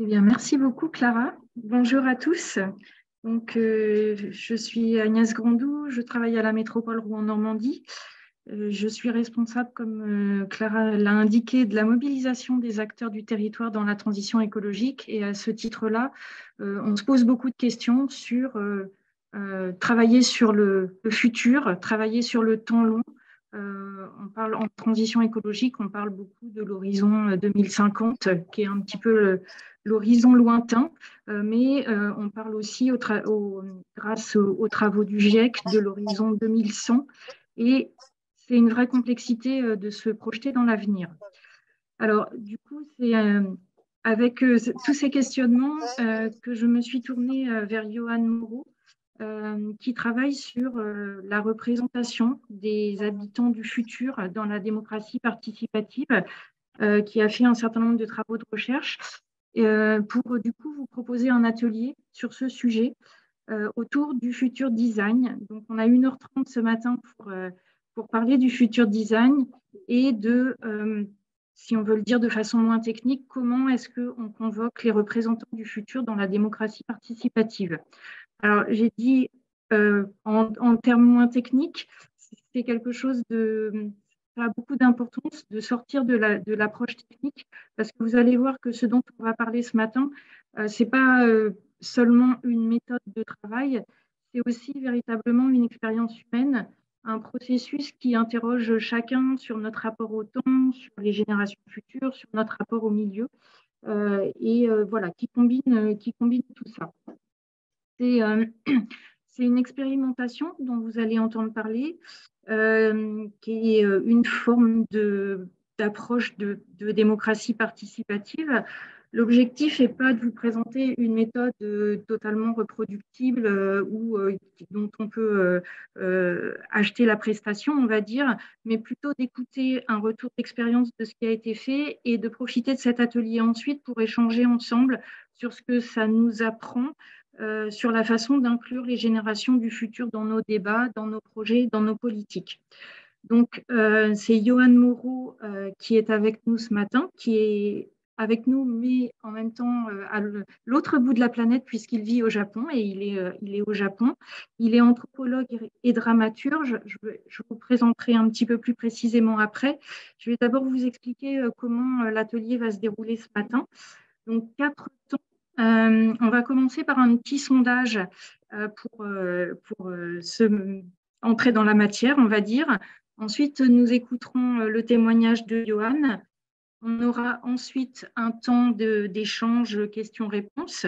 Eh bien, merci beaucoup, Clara. Bonjour à tous. Je suis Agnès Grandou, je travaille à la métropole Rouen-Normandie. Je suis responsable, comme Clara l'a indiqué, de la mobilisation des acteurs du territoire dans la transition écologique. Et à ce titre-là, on se pose beaucoup de questions sur travailler sur le futur, travailler sur le temps long. On parle en transition écologique, on parle beaucoup de l'horizon 2050, qui est un petit peu l'horizon lointain, mais on parle aussi, grâce aux travaux du GIEC, de l'horizon 2100. Et c'est une vraie complexité de se projeter dans l'avenir. Alors, du coup, c'est avec tous ces questionnements que je me suis tournée vers Johan Moreau, qui travaille sur la représentation des habitants du futur dans la démocratie participative, qui a fait un certain nombre de travaux de recherche pour du coup vous proposer un atelier sur ce sujet autour du futur design. Donc, on a 1h30 ce matin pour parler du futur design et si on veut le dire de façon moins technique, comment est-ce qu'on convoque les représentants du futur dans la démocratie participative. Alors, j'ai dit en termes moins techniques, c'est quelque chose ça a beaucoup d'importance de sortir de l'approche technique, parce que vous allez voir que ce dont on va parler ce matin, ce n'est pas seulement une méthode de travail, c'est aussi véritablement une expérience humaine, un processus qui interroge chacun sur notre rapport au temps, sur les générations futures, sur notre rapport au milieu, voilà, qui combine tout ça. C'est c'est une expérimentation dont vous allez entendre parler, qui est une forme d'approche de démocratie participative. L'objectif n'est pas de vous présenter une méthode totalement reproductible dont on peut acheter la prestation, on va dire, mais plutôt d'écouter un retour d'expérience de ce qui a été fait et de profiter de cet atelier ensuite pour échanger ensemble sur ce que ça nous apprend sur la façon d'inclure les générations du futur dans nos débats, dans nos projets, dans nos politiques. Donc, c'est Johan Moreau qui est avec nous ce matin, qui est avec nous, mais en même temps à l'autre bout de la planète, puisqu'il vit au Japon, et il est au Japon. Il est anthropologue et dramaturge. Je vous présenterai un petit peu plus précisément après. Je vais d'abord vous expliquer comment l'atelier va se dérouler ce matin. Donc, 4 temps. On va commencer par un petit sondage pour entrer dans la matière, on va dire. Ensuite, nous écouterons le témoignage de Johan. On aura ensuite un temps d'échange questions-réponses.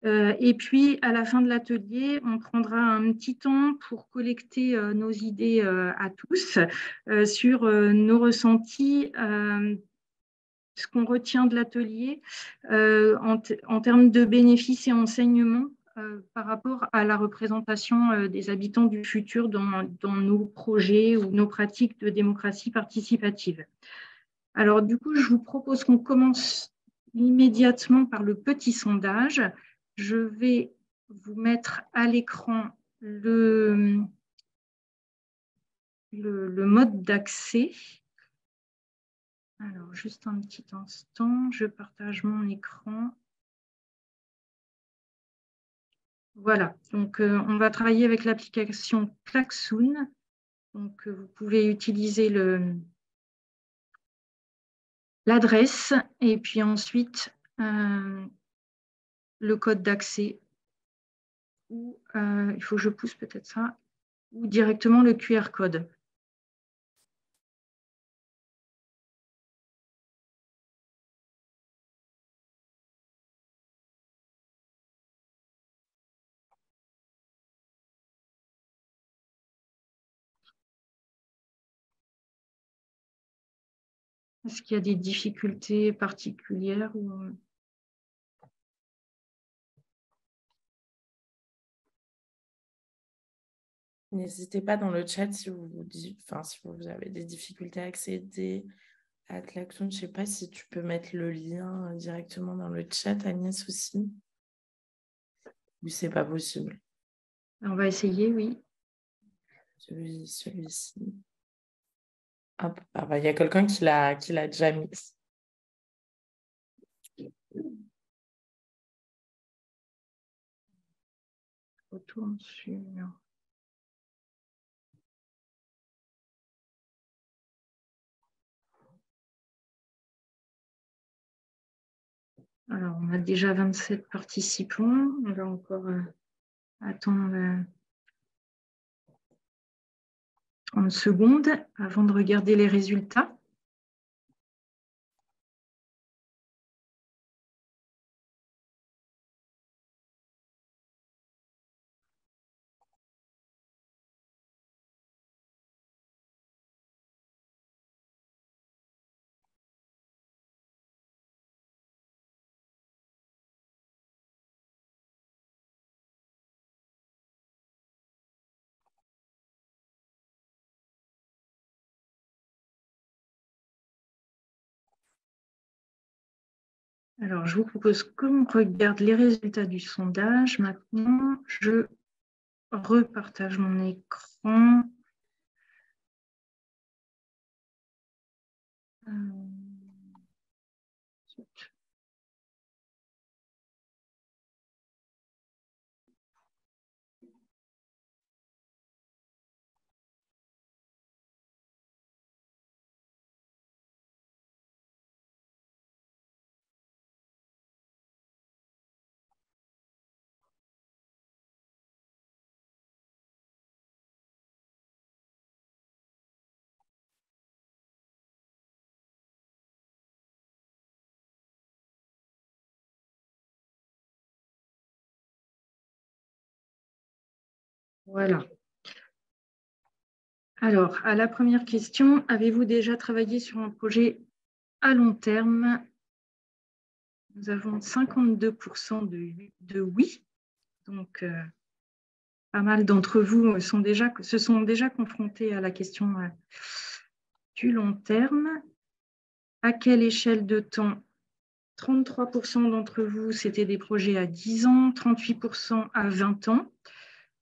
Et puis, à la fin de l'atelier, on prendra un petit temps pour collecter nos idées à tous sur nos ressentis, ce qu'on retient de l'atelier en termes de bénéfices et enseignements par rapport à la représentation des habitants du futur dans nos projets ou nos pratiques de démocratie participative. Alors, du coup, je vous propose qu'on commence immédiatement par le petit sondage. Je vais vous mettre à l'écran le mode d'accès. Alors, juste un petit instant, je partage mon écran. Voilà, donc on va travailler avec l'application Klaxoon. Donc, vous pouvez utiliser l'adresse et puis ensuite le code d'accès. Ou il faut que je pousse peut-être ça, ou directement le QR code. Est-ce qu'il y a des difficultés particulières ou... N'hésitez pas dans le chat si si vous avez des difficultés à accéder à Klaxoon. Je ne sais pas si tu peux mettre le lien directement dans le chat, Agnès, aussi. Ou c'est pas possible. On va essayer, oui. Celui-ci. Hop. Ah bah, y a quelqu'un qui l'a déjà mis. retourne sur… Alors, on a déjà 27 participants. On va encore attendre 30 secondes avant de regarder les résultats. Alors, je vous propose qu'on regarde les résultats du sondage. Maintenant, je repartage mon écran. Voilà. Alors, à la première question, avez-vous déjà travaillé sur un projet à long terme? Nous avons 52% de oui. Donc, pas mal d'entre vous se sont déjà confrontés à la question du long terme. À quelle échelle de temps? 33% d'entre vous, c'était des projets à 10 ans, 38% à 20 ans,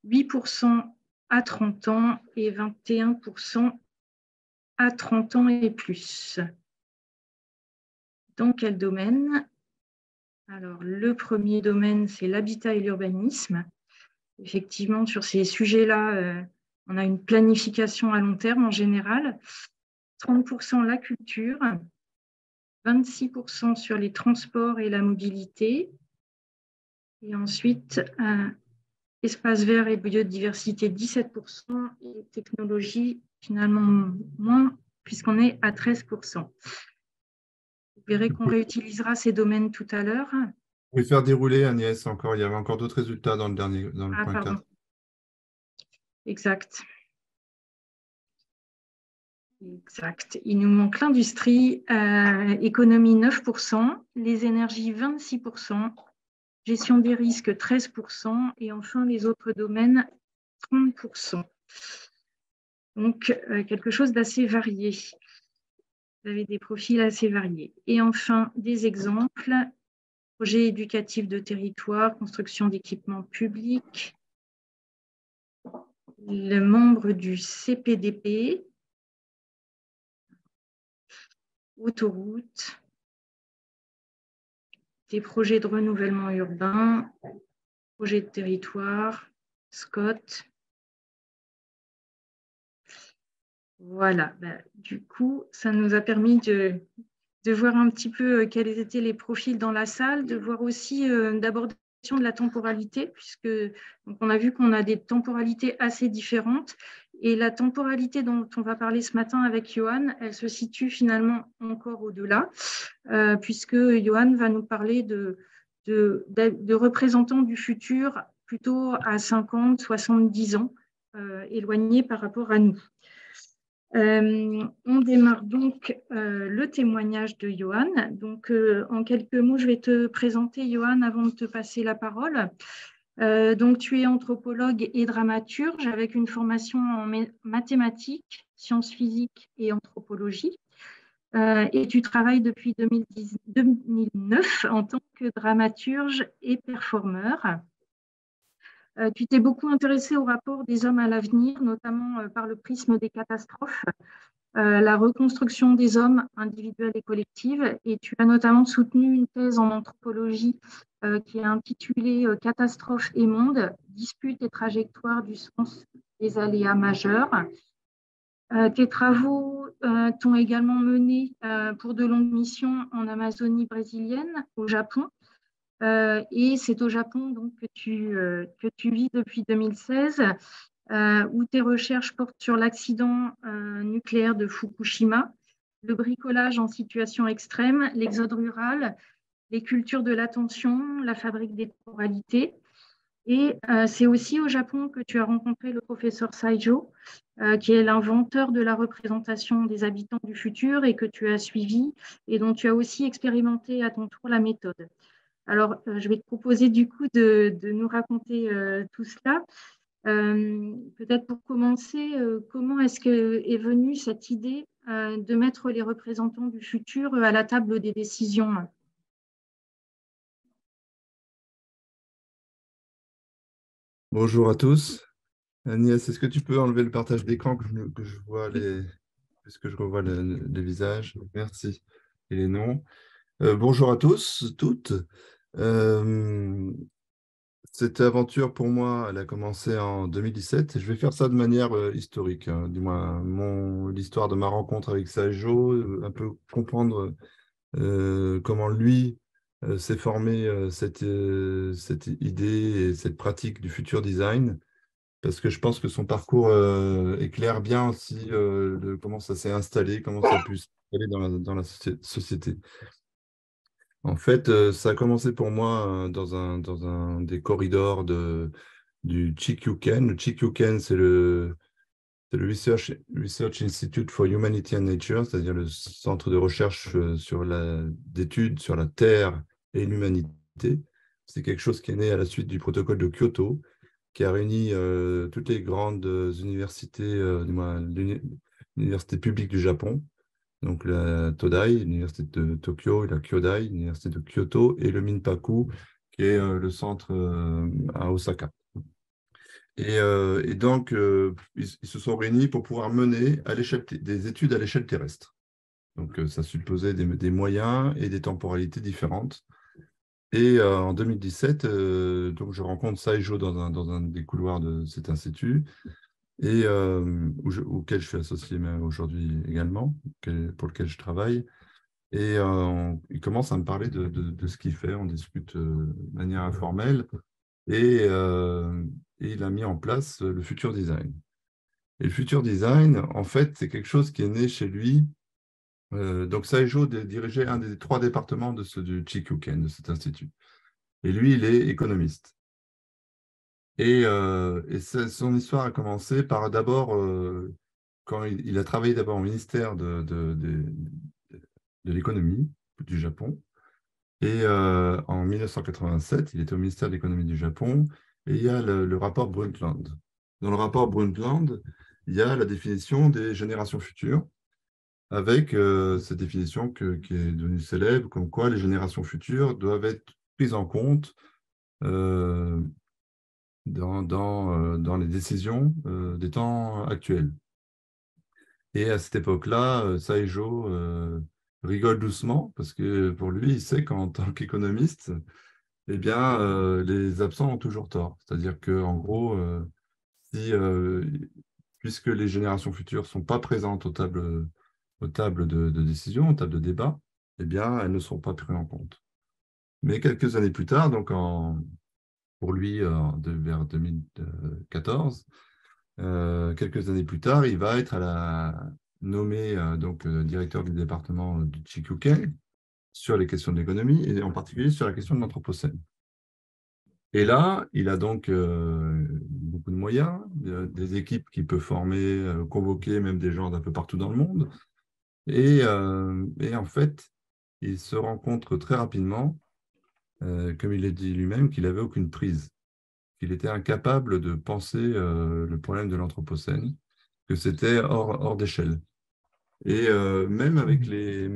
8% à 30 ans et 21% à 30 ans et plus. Dans quel domaine? Alors, le premier domaine, c'est l'habitat et l'urbanisme. Effectivement, sur ces sujets-là, on a une planification à long terme en général. 30% la culture, 26% sur les transports et la mobilité. Et ensuite, espace vert et biodiversité, 17%. Et technologie, finalement, moins, puisqu'on est à 13%. Vous verrez qu'on réutilisera ces domaines tout à l'heure. Vous pouvez faire dérouler, Agnès, encore. Il y avait encore d'autres résultats dans le point 4. Exact. Exact. Il nous manque l'industrie, économie 9%, les énergies 26%, gestion des risques 13% et enfin les autres domaines 30%. Donc, quelque chose d'assez varié. Vous avez des profils assez variés. Et enfin, des exemples. Projet éducatif de territoire, construction d'équipements publics, le membre du CPDP, autoroute, des projets de renouvellement urbain, projets de territoire, Scott. Voilà, du coup, ça nous a permis de voir un petit peu quels étaient les profils dans la salle, de voir aussi d'abord la question de la temporalité, puisque donc on a vu qu'on a des temporalités assez différentes. Et la temporalité dont on va parler ce matin avec Johan, elle se situe finalement encore au-delà, puisque Johan va nous parler de représentants du futur plutôt à 50, 70 ans, éloignés par rapport à nous. On démarre donc le témoignage de Johan. Donc, en quelques mots, je vais te présenter, Johan, avant de te passer la parole. Donc, tu es anthropologue et dramaturge avec une formation en mathématiques, sciences physiques et anthropologie. Et tu travailles depuis 2009 en tant que dramaturge et performeur. Tu t'es beaucoup intéressé au rapport des hommes à l'avenir, notamment par le prisme des catastrophes. la reconstruction des hommes individuels et collectifs. Et tu as notamment soutenu une thèse en anthropologie qui est intitulée Catastrophes et monde, disputes et trajectoires du sens des aléas majeurs. Tes travaux t'ont également mené pour de longues missions en Amazonie brésilienne, au Japon. Et c'est au Japon donc, que tu vis depuis 2016, où tes recherches portent sur l'accident nucléaire de Fukushima, le bricolage en situation extrême, l'exode rural, les cultures de l'attention, la fabrique des temporalités. Et c'est aussi au Japon que tu as rencontré le professeur Saijo, qui est l'inventeur de la représentation des habitants du futur et que tu as suivi et dont tu as aussi expérimenté à ton tour la méthode. Alors, je vais te proposer du coup de nous raconter tout cela. Peut-être pour commencer, comment est-ce qu'est venue cette idée de mettre les représentants du futur à la table des décisions? Bonjour à tous. Agnès, est-ce que tu peux enlever le partage d'écran que je vois puisque je revois les visages? Merci. Et les noms. Bonjour à tous, toutes. Cette aventure, pour moi, elle a commencé en 2017. Je vais faire ça de manière historique, hein. Du moins, l'histoire de ma rencontre avec Sajo, un peu comprendre comment lui s'est formé cette idée et cette pratique du futur design, parce que je pense que son parcours éclaire bien aussi de comment ça s'est installé, comment ça a pu s'installer dans la société. En fait, ça a commencé pour moi dans un des corridors du Chikyuken. Le Chikyuken, c'est le Research Institute for Humanity and Nature, c'est-à-dire le centre de recherche d'études sur la Terre et l'humanité. C'est quelque chose qui est né à la suite du protocole de Kyoto, qui a réuni toutes les grandes universités, l'université publique du Japon, donc la Todai, l'université de Tokyo, et la Kyodai, l'université de Kyoto, et le Minpaku, qui est le centre à Osaka. Et donc, ils se sont réunis pour pouvoir mener des études à l'échelle terrestre. Donc, ça supposait des moyens et des temporalités différentes. Et en 2017, donc, je rencontre Saijo dans un des couloirs de cet institut, et auquel je suis associé aujourd'hui également, pour lequel je travaille. Et il commence à me parler de ce qu'il fait. On discute de manière informelle. Et il a mis en place le Future Design. Et le Future Design, en fait, c'est quelque chose qui est né chez lui. Donc, Saijo dirigeait un des 3 départements du Chikyuken, de cet institut. Et lui, il est économiste. Et son histoire a commencé par d'abord, quand il a travaillé d'abord au ministère de l'économie du Japon. Et en 1987, il était au ministère de l'économie du Japon, et il y a le rapport Brundtland. Dans le rapport Brundtland, il y a la définition des générations futures, avec cette définition qui est devenue célèbre, comme quoi les générations futures doivent être prises en compte dans les décisions des temps actuels. Et à cette époque-là, Saijo rigole doucement, parce que pour lui, il sait qu'en tant qu'économiste, eh bien, les absents ont toujours tort. C'est-à-dire qu'en gros, puisque les générations futures ne sont pas présentes aux tables de décision, aux tables de débat, eh bien, elles ne sont pas prises en compte. Mais quelques années plus tard, donc pour lui, vers 2014, quelques années plus tard, il va être nommé directeur du département du Chikyuken sur les questions de l'économie et en particulier sur la question de l'Anthropocène. Et là, il a donc beaucoup de moyens, des équipes qu'il peut former, convoquer même des gens d'un peu partout dans le monde. Et en fait, il se rencontre très rapidement, comme il l'a dit lui-même, qu'il n'avait aucune prise, qu'il était incapable de penser le problème de l'Anthropocène, que c'était hors d'échelle. Et même avec les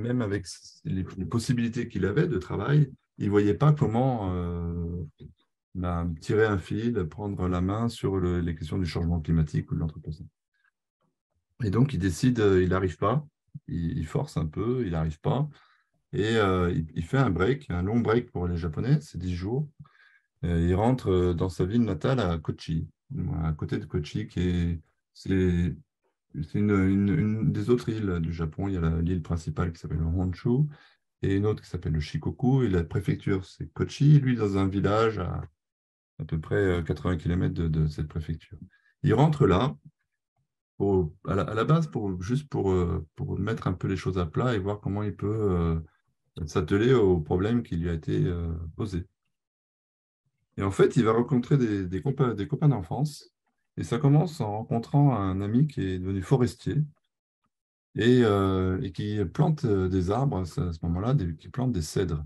possibilités qu'il avait de travail, il ne voyait pas comment tirer un fil, prendre la main sur les questions du changement climatique ou de l'Anthropocène. Et donc, il décide, il n'arrive pas, il force un peu, il n'arrive pas. Et il fait un break, un long break pour les Japonais, c'est 10 jours. Il rentre dans sa ville natale à Kochi, à côté de Kochi, c'est une des autres îles du Japon. Il y a l'île principale qui s'appelle le Honshu et une autre qui s'appelle le Shikoku. Et la préfecture, c'est Kochi. Lui, dans un village à peu près 80 km de cette préfecture. Il rentre là, à la base, juste pour mettre un peu les choses à plat et voir comment il peut s'atteler au problème qui lui a été posé. Et en fait, il va rencontrer des copains d'enfance. Et ça commence en rencontrant un ami qui est devenu forestier et qui plante des arbres à ce moment-là, qui plante des cèdres.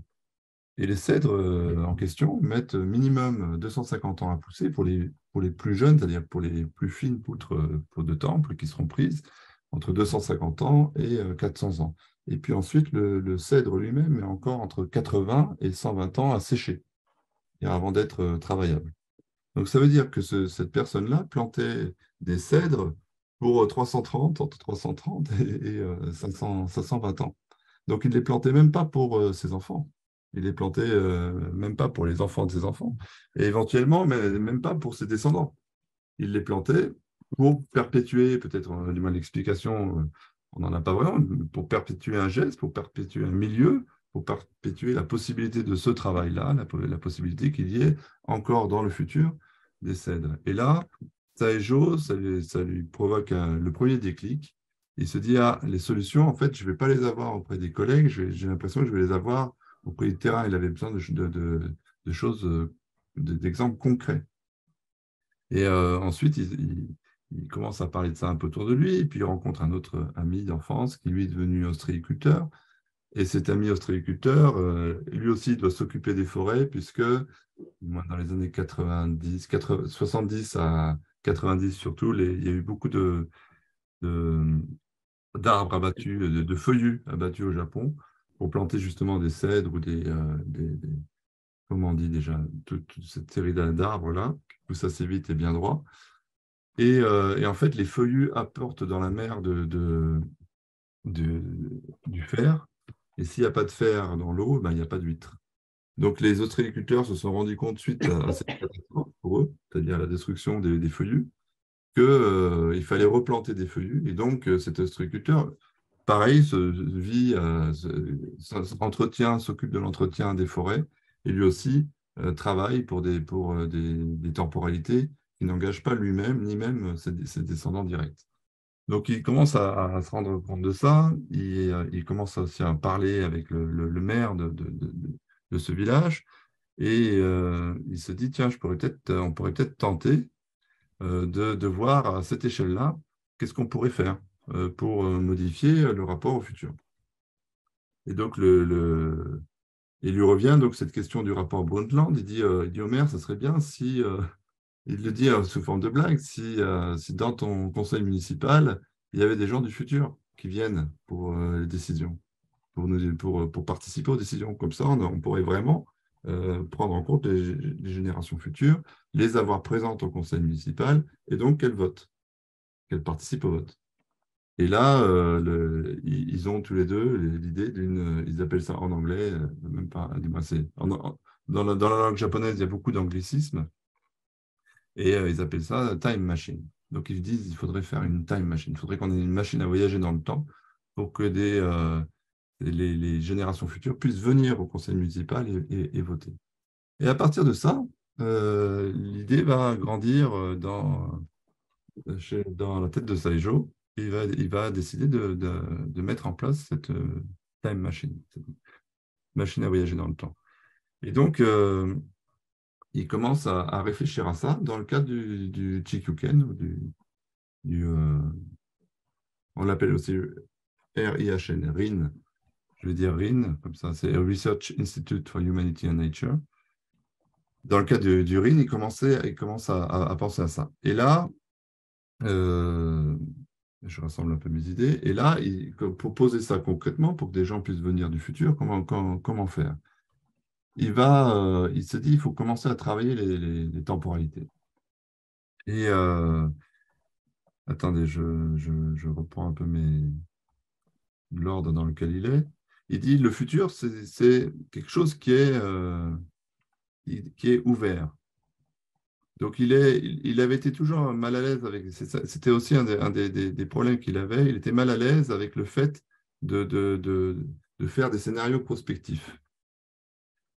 Et les cèdres en question mettent minimum 250 ans à pousser pour les plus jeunes, c'est-à-dire pour les plus fines poutres de temple qui seront prises entre 250 ans et 400 ans. Et puis ensuite, le cèdre lui-même est encore entre 80 et 120 ans à sécher et avant d'être travaillable. Donc ça veut dire que cette personne-là plantait des cèdres pour 330, entre 330 et 520 ans. Donc il ne les plantait même pas pour ses enfants. Il les plantait même pas pour les enfants de ses enfants. Et éventuellement, mais même pas pour ses descendants. Il les plantait pour perpétuer, peut-être du mal d'explication, on n'en a pas vraiment, pour perpétuer un geste, pour perpétuer un milieu, pour perpétuer la possibilité de ce travail-là, la possibilité qu'il y ait encore dans le futur des cèdres. Et là, Taejo, ça lui provoque le premier déclic. Il se dit, ah, les solutions, en fait, je ne vais pas les avoir auprès des collègues, j'ai l'impression que je vais les avoir auprès du terrain. Il avait besoin de choses, d'exemples concrets. Et ensuite, il commence à parler de ça un peu autour de lui, et puis il rencontre un autre ami d'enfance qui, lui, est devenu ostréiculteur. Et cet ami ostréiculteur, lui aussi, doit s'occuper des forêts, puisque dans les années 90, 70 à 90 surtout, il y a eu beaucoup d'arbres abattus, de feuillus abattus au Japon, pour planter justement des cèdres ou comment on dit déjà, toute cette série d'arbres-là, qui poussent assez vite et bien droit. Et en fait, les feuillus apportent dans la mer du fer. Et s'il n'y a pas de fer dans l'eau, ben, il n'y a pas d'huîtres. Donc, les ostréiculteurs se sont rendus compte, suite à cette catastrophe pour eux, c'est-à-dire la destruction des feuillus, qu'il fallait replanter des feuillus. Et donc, cet ostréiculteur, pareil, s'occupe de l'entretien des forêts et lui aussi travaille pour des temporalités qui n'engagent pas lui-même ni même ses descendants directs. Donc, il commence à se rendre compte de ça. Il commence aussi à parler avec le maire de ce village et il se dit, tiens, on pourrait peut-être tenter de voir à cette échelle-là qu'est-ce qu'on pourrait faire pour modifier le rapport au futur. Et donc, il lui revient donc cette question du rapport Brundtland. Il dit au maire, ça serait bien si, il le dit sous forme de blague, si dans ton conseil municipal, il y avait des gens du futur qui viennent pour les décisions, pour participer aux décisions. Comme ça, on pourrait vraiment prendre en compte les générations futures, les avoir présentes au conseil municipal et donc qu'elles participent au vote. Et là, ils ont tous les deux l'idée ils appellent ça en anglais, même pas, du moins dans la langue japonaise, il y a beaucoup d'anglicismes, et ils appellent ça time machine. Donc ils disent qu'il faudrait faire une time machine, il faudrait qu'on ait une machine à voyager dans le temps pour que les générations futures puissent venir au conseil municipal et voter. Et à partir de ça, l'idée va grandir dans la tête de Saijo. Il va décider de mettre en place cette time machine, cette machine à voyager dans le temps. Et donc, il commence à réfléchir à ça dans le cadre du Chikyuken, on l'appelle aussi RIHN, RIN. Je vais dire RIN, comme ça, c'est Research Institute for Humanity and Nature. Dans le cadre du RIN, il commence à penser à ça. Et là, je rassemble un peu mes idées. Et là, pour poser ça concrètement, pour que des gens puissent venir du futur, comment faire? Il se dit, il faut commencer à travailler les temporalités. Et Attendez, je reprends un peu l'ordre dans lequel il est. Il dit le futur, c'est quelque chose qui est ouvert. Donc, il avait été toujours mal à l'aise avec. C'était aussi des problèmes qu'il avait. Il était mal à l'aise avec le fait de faire des scénarios prospectifs.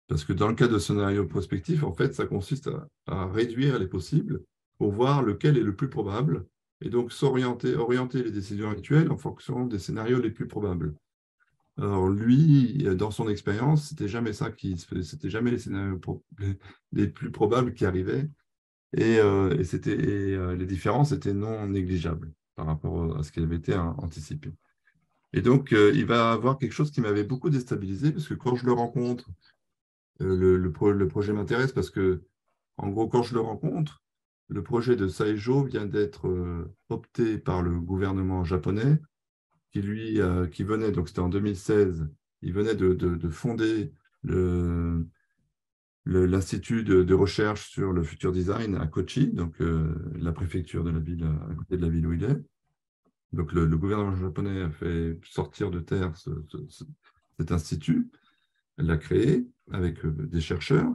Parce que dans le cas de scénarios prospectifs, en fait, ça consiste à réduire les possibles pour voir lequel est le plus probable et donc orienter les décisions actuelles en fonction des scénarios les plus probables. Alors lui, dans son expérience, c'était jamais ça c'était jamais les scénarios les plus probables qui arrivaient et les différences étaient non négligeables par rapport à ce qui avait été anticipé. Et donc, il va avoir quelque chose qui m'avait beaucoup déstabilisé parce que quand je le rencontre, le projet m'intéresse parce que, en gros, quand je le rencontre, le projet de Saijo vient d'être opté par le gouvernement japonais qui venait, donc c'était en 2016, il venait de fonder l'Institut de recherche sur le futur design à Kochi, donc la préfecture de la ville, à côté de la ville où il est. Donc le gouvernement japonais a fait sortir de terre cet institut, l'a créé avec des chercheurs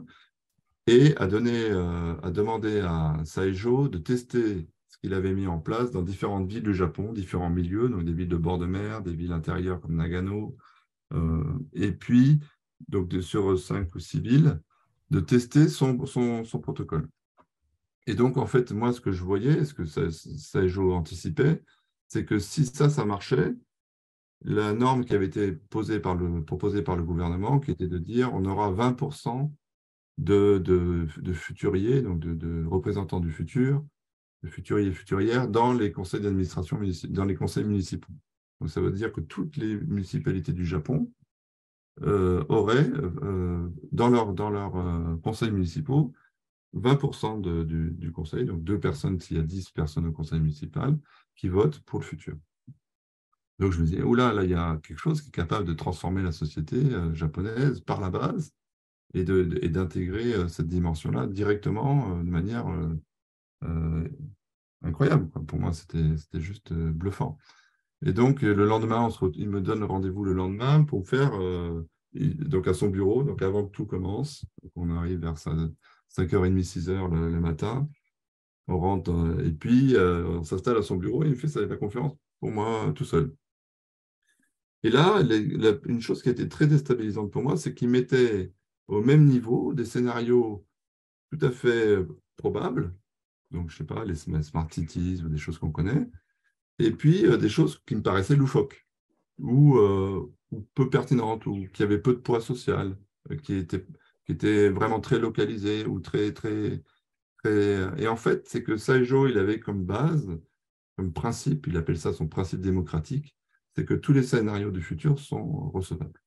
et a demandé à Saijo de tester ce qu'il avait mis en place dans différentes villes du Japon, différents milieux, donc des villes de bord de mer, des villes intérieures comme Nagano, et puis donc sur 5 ou 6 villes, de tester son protocole. Et donc, en fait, moi, ce que je voyais, ce que Saijo anticipait, c'est que si ça marchait, la norme qui avait été proposée par le gouvernement, qui était de dire on aura 20% de futuriers, donc de représentants du futur, de futuriers et futurières, dans les conseils d'administration, dans les conseils municipaux. Donc, ça veut dire que toutes les municipalités du Japon auraient, dans leurs conseils municipaux, 20% du conseil, donc 2 personnes s'il y a 10 personnes au conseil municipal, qui votent pour le futur. Donc je me disais, oula, là, il y a quelque chose qui est capable de transformer la société japonaise par la base et d'intégrer cette dimension-là directement de manière euh, incroyable, quoi. Pour moi, c'était juste bluffant. Et donc, le lendemain, il me donne rendez-vous le lendemain pour faire, donc à son bureau, donc avant que tout commence. Donc on arrive vers 5h30, 6h le matin. On rentre, et puis on s'installe à son bureau et il fait la conférence pour moi tout seul. Et là, une chose qui a été très déstabilisante pour moi, c'est qu'il mettait au même niveau des scénarios tout à fait probables, donc je ne sais pas, les Smart Cities ou des choses qu'on connaît, et puis des choses qui me paraissaient loufoques, ou peu pertinentes, ou qui avaient peu de poids social, qui étaient vraiment très localisées, ou très, très, très... Et en fait, c'est que Saijo, il avait comme base, comme principe, il appelle ça son principe démocratique, c'est que tous les scénarios du futur sont recevables.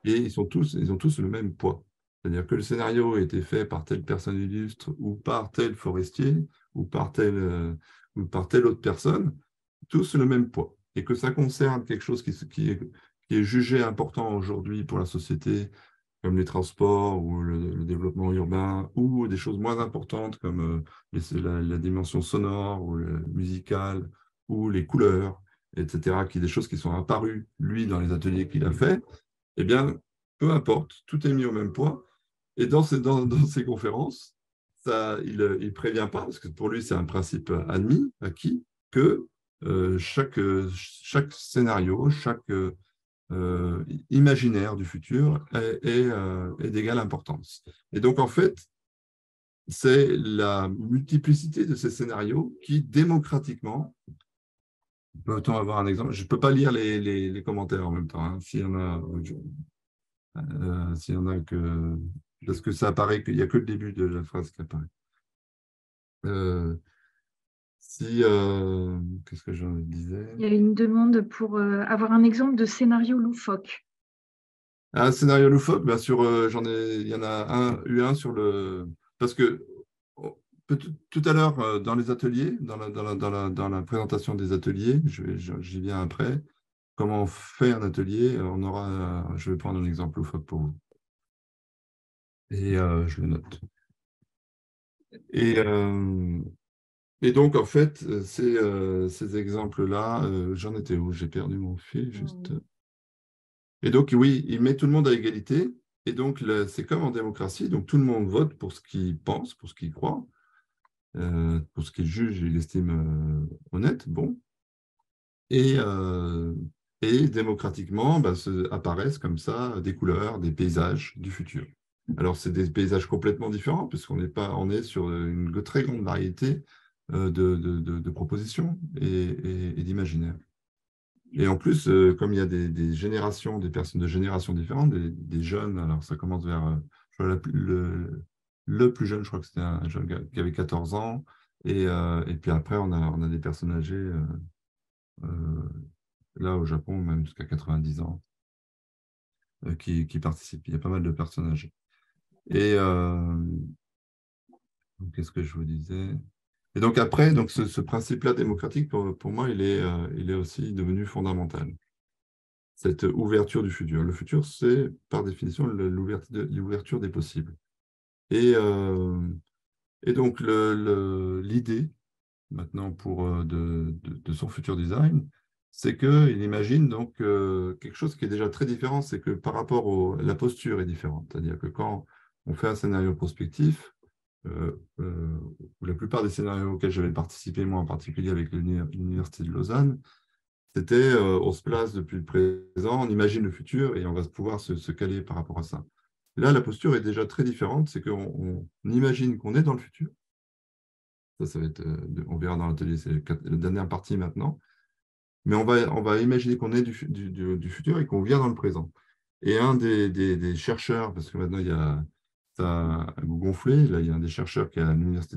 Et ils ont tous le même poids. C'est-à-dire que le scénario a été fait par telle personne illustre, ou par tel forestier, ou par telle autre personne, tous le même poids. Et que ça concerne quelque chose qui est jugé important aujourd'hui pour la société, comme les transports ou le développement urbain, ou des choses moins importantes comme la dimension sonore ou musicale, ou les couleurs, etc., des choses qui sont apparues, lui, dans les ateliers qu'il a fait, eh bien, peu importe, tout est mis au même poids. Et dans ces conférences, il ne prévient pas, parce que pour lui, c'est un principe acquis, que chaque scénario, chaque imaginaire du futur est d'égale importance. Et donc, en fait, c'est la multiplicité de ces scénarios qui, démocratiquement, peut-on avoir un exemple? Je ne peux pas lire les commentaires en même temps, hein, s'il y en a, que... Parce que ça apparaît qu'il n'y a que le début de la phrase qui apparaît. Qu'est-ce que je disais? Il y a une demande pour avoir un exemple de scénario loufoque. Un scénario loufoque, bien sûr, il y en a eu un sur le... Parce que tout à l'heure, dans les ateliers, dans la présentation des ateliers, j'y viens après, comment on fait un atelier, je vais prendre un exemple loufoque pour vous. Et je le note. Et Et donc, en fait, ces exemples-là, j'en étais où? J'ai perdu mon fil, juste. Et donc, oui, il met tout le monde à égalité. Et donc, c'est comme en démocratie. Donc, tout le monde vote pour ce qu'il pense, pour ce qu'il croit, pour ce qu'il juge et il estime honnête, bon. Et, euh, et démocratiquement, bah, apparaissent comme ça des couleurs, des paysages du futur. Alors, c'est des paysages complètement différents, puisqu'on n'est pas, on est sur une très grande variété de propositions et d'imaginaires. Et en plus, comme il y a des générations, des personnes de générations différentes, des jeunes, alors ça commence vers je crois, le plus jeune, je crois que c'était un jeune gars qui avait 14 ans, et puis après, on a des personnes âgées, euh, là au Japon, même jusqu'à 90 ans, qui participent. Il y a pas mal de personnes âgées. Et qu'est-ce que je vous disais? Et donc après, donc ce principe-là démocratique, pour moi, il est aussi devenu fondamental. Cette ouverture du futur. Le futur, c'est par définition l'ouverture des possibles. Et, euh, et donc, l'idée, maintenant, de son futur design, c'est qu'il imagine donc quelque chose qui est déjà très différent, c'est que par rapport la posture est différente. C'est-à-dire que quand on fait un scénario prospectif, ou la plupart des scénarios auxquels j'avais participé, moi en particulier avec l'Université de Lausanne, c'était on se place depuis le présent, on imagine le futur et on va pouvoir se caler par rapport à ça. Là, la posture est déjà très différente, c'est qu'on imagine qu'on est dans le futur. Ça va être, on verra dans l'atelier, c'est la dernière partie maintenant. Mais on va imaginer qu'on est du futur et qu'on vient dans le présent. Et un des chercheurs, parce que maintenant ça a gonflé, là, il y a un des chercheurs qui est à l'université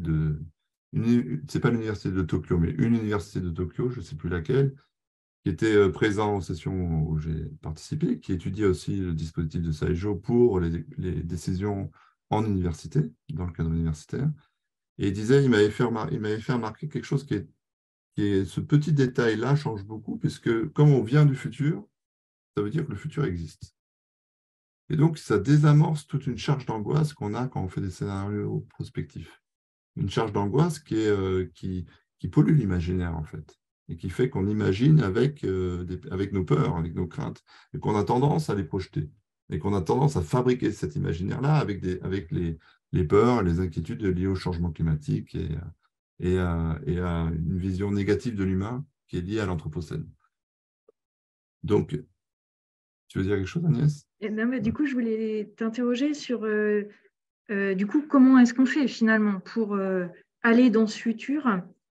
c'est pas l'université de Tokyo, mais une université de Tokyo, je ne sais plus laquelle, qui était présent aux sessions où j'ai participé, qui étudiait aussi le dispositif de Saijo pour les décisions en université, dans le cadre universitaire. Et il disait, il m'avait fait remarquer quelque chose ce petit détail-là change beaucoup, puisque comme on vient du futur, ça veut dire que le futur existe. Et donc, ça désamorce toute une charge d'angoisse qu'on a quand on fait des scénarios prospectifs. Une charge d'angoisse qui pollue l'imaginaire, en fait, et qui fait qu'on imagine avec nos peurs, avec nos craintes, et qu'on a tendance à les projeter, et qu'on a tendance à fabriquer cet imaginaire-là avec les peurs, les inquiétudes liées au changement climatique et à une vision négative de l'humain qui est liée à l'anthropocène. Donc, tu veux dire quelque chose, Agnès? Non, mais du coup, je voulais t'interroger sur du coup, comment est-ce qu'on fait finalement pour aller dans ce futur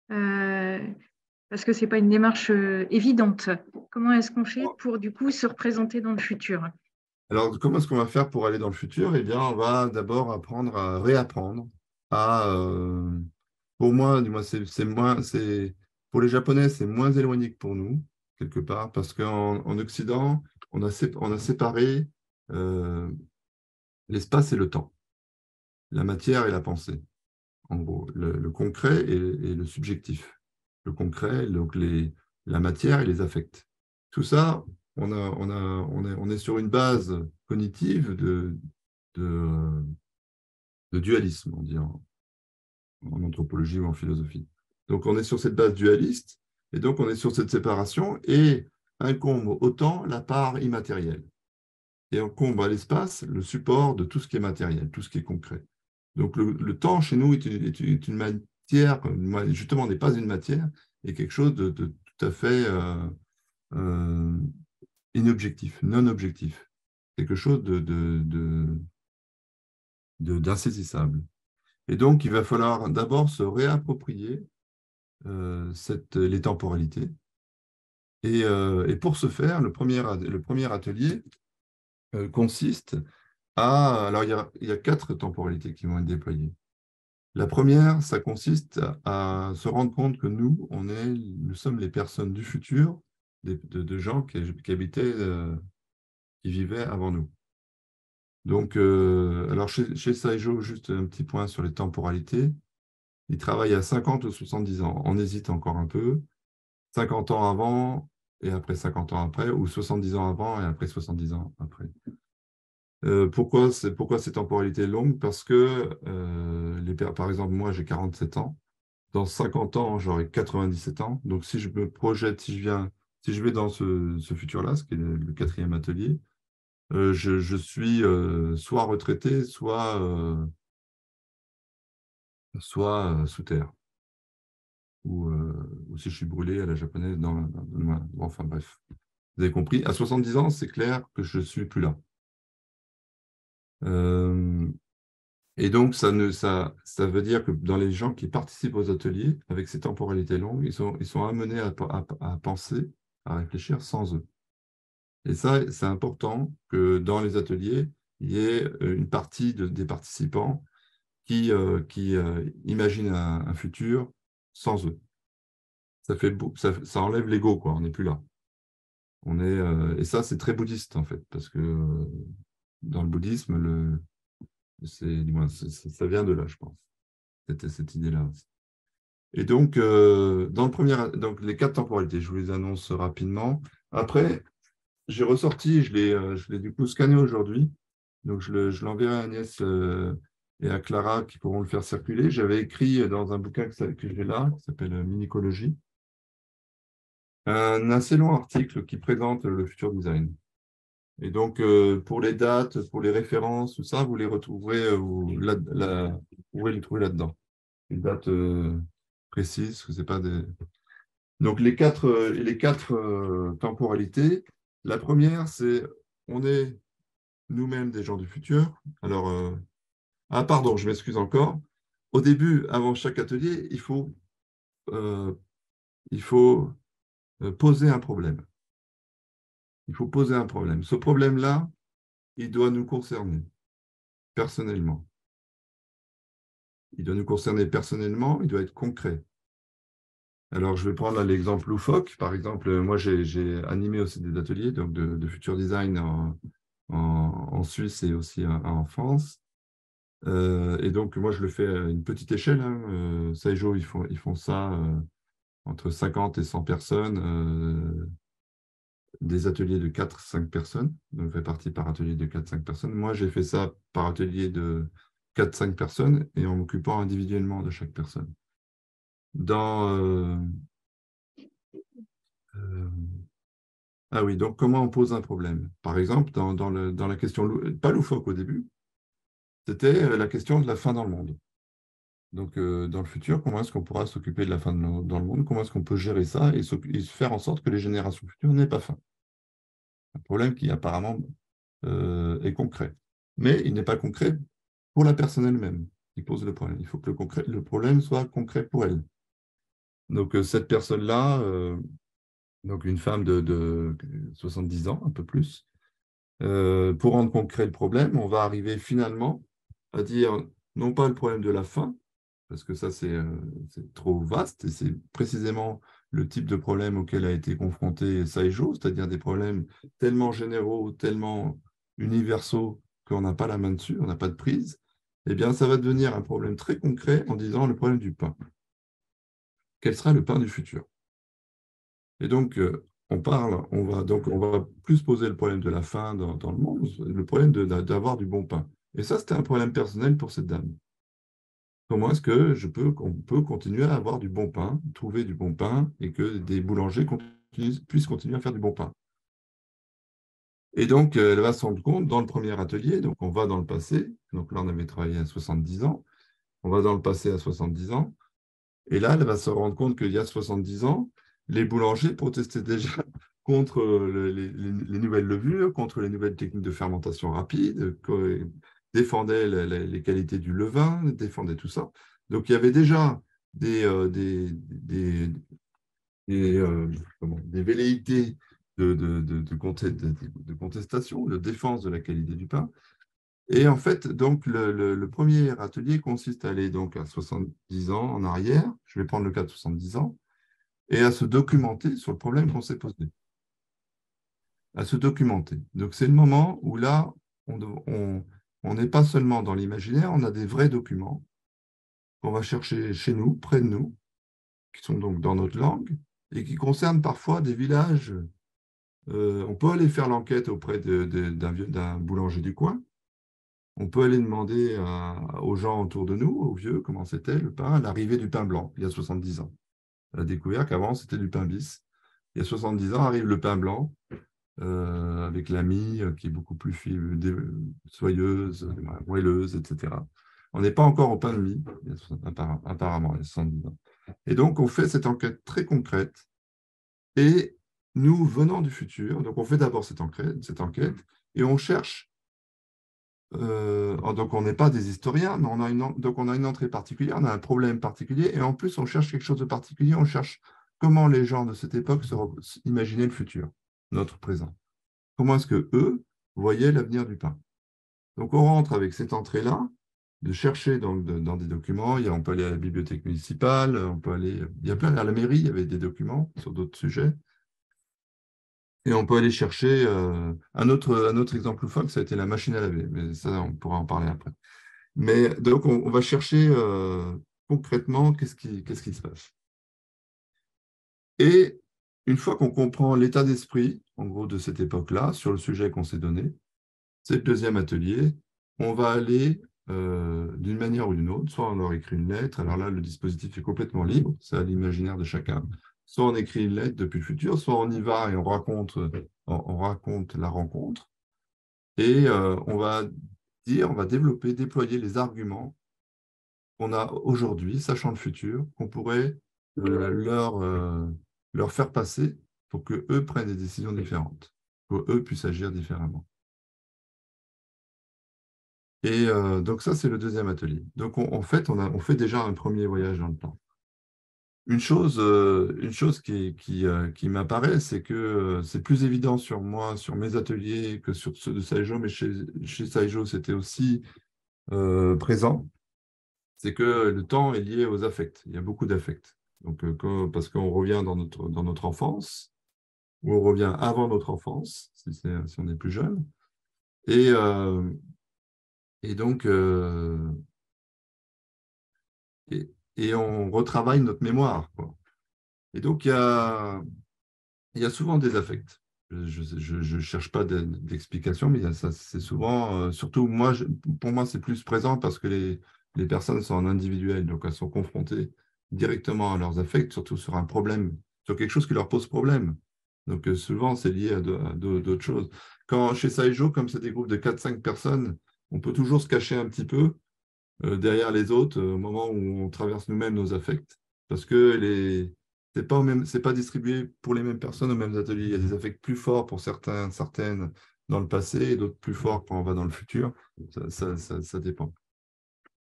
parce que ce n'est pas une démarche évidente. Comment est-ce qu'on fait pour du coup se représenter dans le futur? Alors, comment est-ce qu'on va faire pour aller dans le futur? Eh bien, on va d'abord apprendre à réapprendre pour moi, du moins, pour les Japonais, c'est moins éloigné que pour nous, quelque part, parce en Occident, on a séparé euh, l'espace et le temps, la matière et la pensée. En gros, le concret et le subjectif. Le concret, donc la matière et les affects. Tout ça, on est sur une base cognitive de, de dualisme, on dit en anthropologie ou en philosophie. Donc, on est sur cette base dualiste, et donc on est sur cette séparation, et incombe autant la part immatérielle, et incombe à l'espace le support de tout ce qui est matériel, tout ce qui est concret. Donc, le temps, chez nous, est une matière, justement, n'est pas une matière, et quelque chose de tout à fait euh, inobjectif, non objectif, quelque chose d'insaisissable. Et donc, il va falloir d'abord se réapproprier les temporalités. Et pour ce faire, le premier atelier consiste alors, il y a 4 temporalités qui vont être déployées. La première, ça consiste à se rendre compte que nous sommes les personnes du futur, de gens qui habitaient, qui vivaient avant nous. Donc, alors chez Saijo, juste un petit point sur les temporalités. Il travaille à 50 ou 70 ans. On hésite encore un peu. 50 ans avant et après 50 ans après, ou 70 ans avant et après 70 ans après. Pourquoi ces temporalités longues? Parce que, par exemple, moi, j'ai 47 ans. dans 50 ans, j'aurai 97 ans. Donc, si je me projette, si je vais dans ce futur-là, ce qui est le 4e atelier, je suis soit retraité, soit sous terre. Ou si je suis brûlé à la japonaise, enfin bref. Vous avez compris, à 70 ans, c'est clair que je ne suis plus là. Et donc, ça veut dire que dans les gens qui participent aux ateliers, avec ces temporalités longues, ils sont amenés à penser, à réfléchir sans eux. Et ça, c'est important que dans les ateliers, il y ait une partie des participants qui imaginent un futur sans eux. Ça enlève l'ego, quoi. On n'est plus là. Et ça, c'est très bouddhiste, en fait, parce que dans le bouddhisme, ça vient de là, je pense, cette idée-là. Et donc, donc, les 4 temporalités, je vous les annonce rapidement. Après, j'ai ressorti, je l'ai du coup scanné aujourd'hui, donc je l'enverrai à Agnès et à Clara qui pourront le faire circuler. J'avais écrit dans un bouquin que j'ai là, qui s'appelle Minicologie, un assez long article qui présente le futur design. Et donc, pour les dates, pour les références, tout ça, vous les retrouverez, vous pourrez les trouver là-dedans. Une date précise, que c'est pas des... Donc, les quatre temporalités. La première, c'est on est nous-mêmes des gens du futur. Alors, pardon, je m'excuse encore. Au début, avant chaque atelier, il faut poser un problème. Il faut poser un problème. Ce problème-là, il doit nous concerner personnellement. Il doit nous concerner personnellement, il doit être concret. Alors, je vais prendre l'exemple loufoque. Par exemple, moi, j'ai animé aussi des ateliers donc de futur design en Suisse et aussi en France. Et donc, moi, je le fais à une petite échelle. Hein. Saijo, ils font ça entre 50 et 100 personnes, des ateliers de 4-5 personnes, donc répartis par atelier de 4-5 personnes. Moi, j'ai fait ça par atelier de 4-5 personnes et en m'occupant individuellement de chaque personne. Ah oui, donc comment on pose un problème? Par exemple, dans la question, pas loufoque au début, c'était la question de la faim dans le monde. Donc, dans le futur, comment est-ce qu'on pourra s'occuper de la faim dans le monde? Comment est-ce qu'on peut gérer ça et faire en sorte que les générations futures n'aient pas faim? Un problème qui apparemment est concret. Mais il n'est pas concret pour la personne elle-même qui pose le problème. Il faut que le problème soit concret pour elle. Donc, cette personne-là, donc une femme de 70 ans, un peu plus, pour rendre concret le problème, on va arriver finalement à dire non pas le problème de la faim, parce que ça c'est trop vaste, et c'est précisément le type de problème auquel a été confronté Saijo, c'est-à-dire des problèmes tellement généraux, tellement universaux qu'on n'a pas la main dessus, on n'a pas de prise. Eh bien, ça va devenir un problème très concret en disant le problème du pain. Quel sera le pain du futur? Et donc, on va plus poser le problème de la faim dans le monde, le problème d'avoir du bon pain. Et ça, c'était un problème personnel pour cette dame. Comment est-ce qu'on peut continuer à avoir du bon pain, trouver du bon pain, et que des boulangers puissent continuer à faire du bon pain? Et donc, elle va se rendre compte dans le premier atelier, donc on va dans le passé, donc là on avait travaillé à 70 ans, on va dans le passé à 70 ans, et là elle va se rendre compte qu'il y a 70 ans, les boulangers protestaient déjà contre les nouvelles levures, contre les nouvelles techniques de fermentation rapide, défendaient les qualités du levain, défendaient tout ça. Donc il y avait déjà des velléités de contestation, de défense de la qualité du pain. Et en fait, donc, le premier atelier consiste à aller donc à 70 ans en arrière, je vais prendre le cas de 70 ans, et à se documenter sur le problème qu'on s'est posé. À se documenter. Donc, c'est le moment où là, on n'est pas seulement dans l'imaginaire, on a des vrais documents qu'on va chercher chez nous, près de nous, qui sont donc dans notre langue, et qui concernent parfois des villages. On peut aller faire l'enquête auprès d'un boulanger du coin. on peut aller demander aux gens autour de nous, aux vieux, comment c'était le pain, l'arrivée du pain blanc, il y a 70 ans. On a découvert qu'avant, c'était du pain bis. Il y a 70 ans, arrive le pain blanc, avec la mie qui est beaucoup plus soyeuse, moelleuse, etc. On n'est pas encore au pain de mie, apparemment, il y a 70 ans. Et donc, on fait cette enquête très concrète. Et nous venant du futur, donc on fait d'abord cette enquête et on cherche. Donc, on n'est pas des historiens, mais donc on a une entrée particulière, on a un problème particulier, et en plus, on cherche quelque chose de particulier, on cherche comment les gens de cette époque imaginaient le futur, notre présent. Comment est-ce qu'eux voyaient l'avenir du pain? Donc, on rentre avec cette entrée-là, de chercher dans des documents. On peut aller à la bibliothèque municipale, on peut aller, il y a plein, à la mairie, il y avait des documents sur d'autres sujets. Et on peut aller chercher un autre exemple loufoque, ça a été la machine à laver, mais ça, on pourra en parler après. Mais donc, on va chercher concrètement qu'est-ce qui se passe. Et une fois qu'on comprend l'état d'esprit, en gros, de cette époque-là, sur le sujet qu'on s'est donné, c'est le deuxième atelier, on va aller d'une manière ou d'une autre, soit on leur écrit une lettre, alors là, le dispositif est complètement libre, c'est à l'imaginaire de chacun, soit on écrit une lettre depuis le futur, soit on y va et on raconte la rencontre, et on va déployer les arguments qu'on a aujourd'hui, sachant le futur, qu'on pourrait leur faire passer pour qu'eux prennent des décisions différentes, pour qu'eux puissent agir différemment. Et donc ça, c'est le deuxième atelier. Donc en fait, on fait déjà un premier voyage dans le temps. Une chose qui m'apparaît, c'est que c'est plus évident sur moi, sur mes ateliers, que sur ceux de Saijo, mais chez Saijo, c'était aussi présent. C'est que le temps est lié aux affects. Il y a beaucoup d'affects. Donc, parce qu'on revient dans notre enfance, ou on revient avant notre enfance, si on est plus jeune. Et donc, et on retravaille notre mémoire, quoi. Et donc, il y a souvent des affects. Je ne cherche pas d'explication, mais c'est souvent, surtout pour moi, c'est plus présent parce que les personnes sont en individuel, donc elles sont confrontées directement à leurs affects, surtout sur un problème, sur quelque chose qui leur pose problème. Donc souvent, c'est lié à d'autres choses. Chez Saijo, comme c'est des groupes de 4-5 personnes, on peut toujours se cacher un petit peu derrière les autres au moment où on traverse nous-mêmes nos affects, parce que c'est pas distribué pour les mêmes personnes aux mêmes ateliers. Il y a des affects plus forts pour certaines dans le passé et d'autres plus forts quand on va dans le futur. Ça dépend.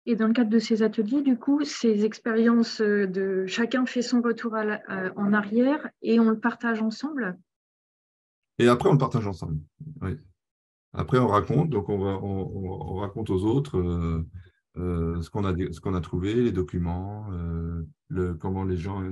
Et dans le cadre de ces ateliers, du coup, ces expériences de chacun fait son retour en arrière et on le partage ensemble? Et après, on le partage ensemble. Oui. Après, on raconte, donc on raconte aux autres ce qu'on a trouvé, les documents, comment les gens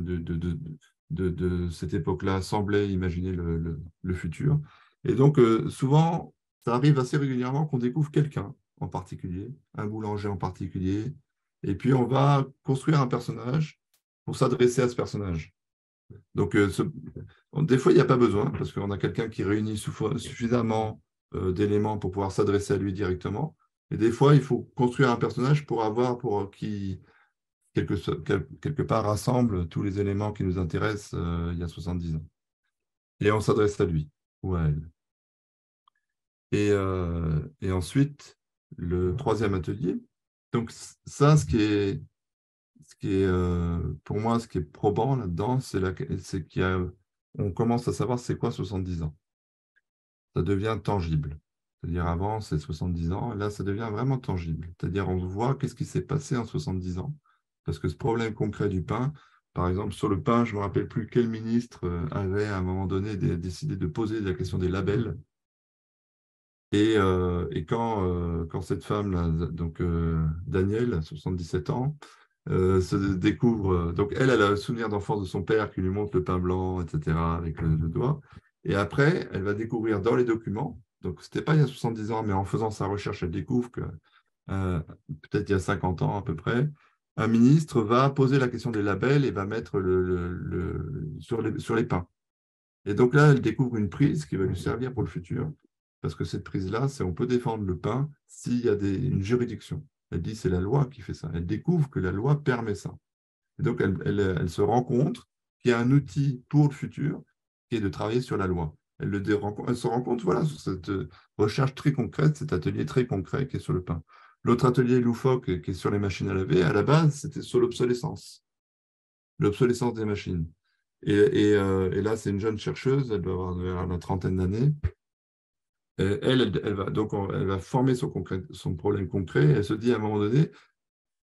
de cette époque-là semblaient imaginer le futur. Et donc, souvent, ça arrive assez régulièrement qu'on découvre quelqu'un en particulier, un boulanger en particulier, et puis on va construire un personnage pour s'adresser à ce personnage. Donc, des fois, il n'y a pas besoin, parce qu'on a quelqu'un qui réunit suffisamment d'éléments pour pouvoir s'adresser à lui directement. Et des fois, il faut construire un personnage pour qui, quelque part, rassemble tous les éléments qui nous intéressent il y a 70 ans. Et on s'adresse à lui ou à elle. Et ensuite, le troisième atelier. Donc, ça, ce qui est pour moi, ce qui est probant là-dedans, c'est qu'on commence à savoir c'est quoi 70 ans. Ça devient tangible. C'est-à-dire avant, c'est 70 ans, et là, ça devient vraiment tangible. C'est-à-dire on voit qu'est-ce qui s'est passé en 70 ans. Parce que ce problème concret du pain, par exemple, sur le pain, je ne me rappelle plus quel ministre avait à un moment donné décidé de poser la question des labels. Et quand cette femme-là, donc Danielle, 77 ans, se découvre. Donc, elle a le souvenir d'enfance de son père qui lui montre le pain blanc, etc., avec le doigt. Et après, elle va découvrir dans les documents, donc ce n'était pas il y a 70 ans, mais en faisant sa recherche, elle découvre que peut-être il y a 50 ans à peu près, un ministre va poser la question des labels et va mettre sur les pains. Et donc là, elle découvre une prise qui va lui servir pour le futur. parce que cette prise-là, c'est on peut défendre le pain s'il y a une juridiction. Elle dit c'est la loi qui fait ça. Elle découvre que la loi permet ça. Et donc, elle se rend compte qu'il y a un outil pour le futur qui est de travailler sur la loi. Elle se rend compte, voilà, sur cette recherche très concrète, cet atelier très concret qui est sur le pain. L'autre atelier loufoque qui est sur les machines à laver, à la base, c'était sur l'obsolescence des machines. Et là, c'est une jeune chercheuse, elle doit avoir vers la trentaine d'années. Elle va former son problème concret. Et elle se dit à un moment donné,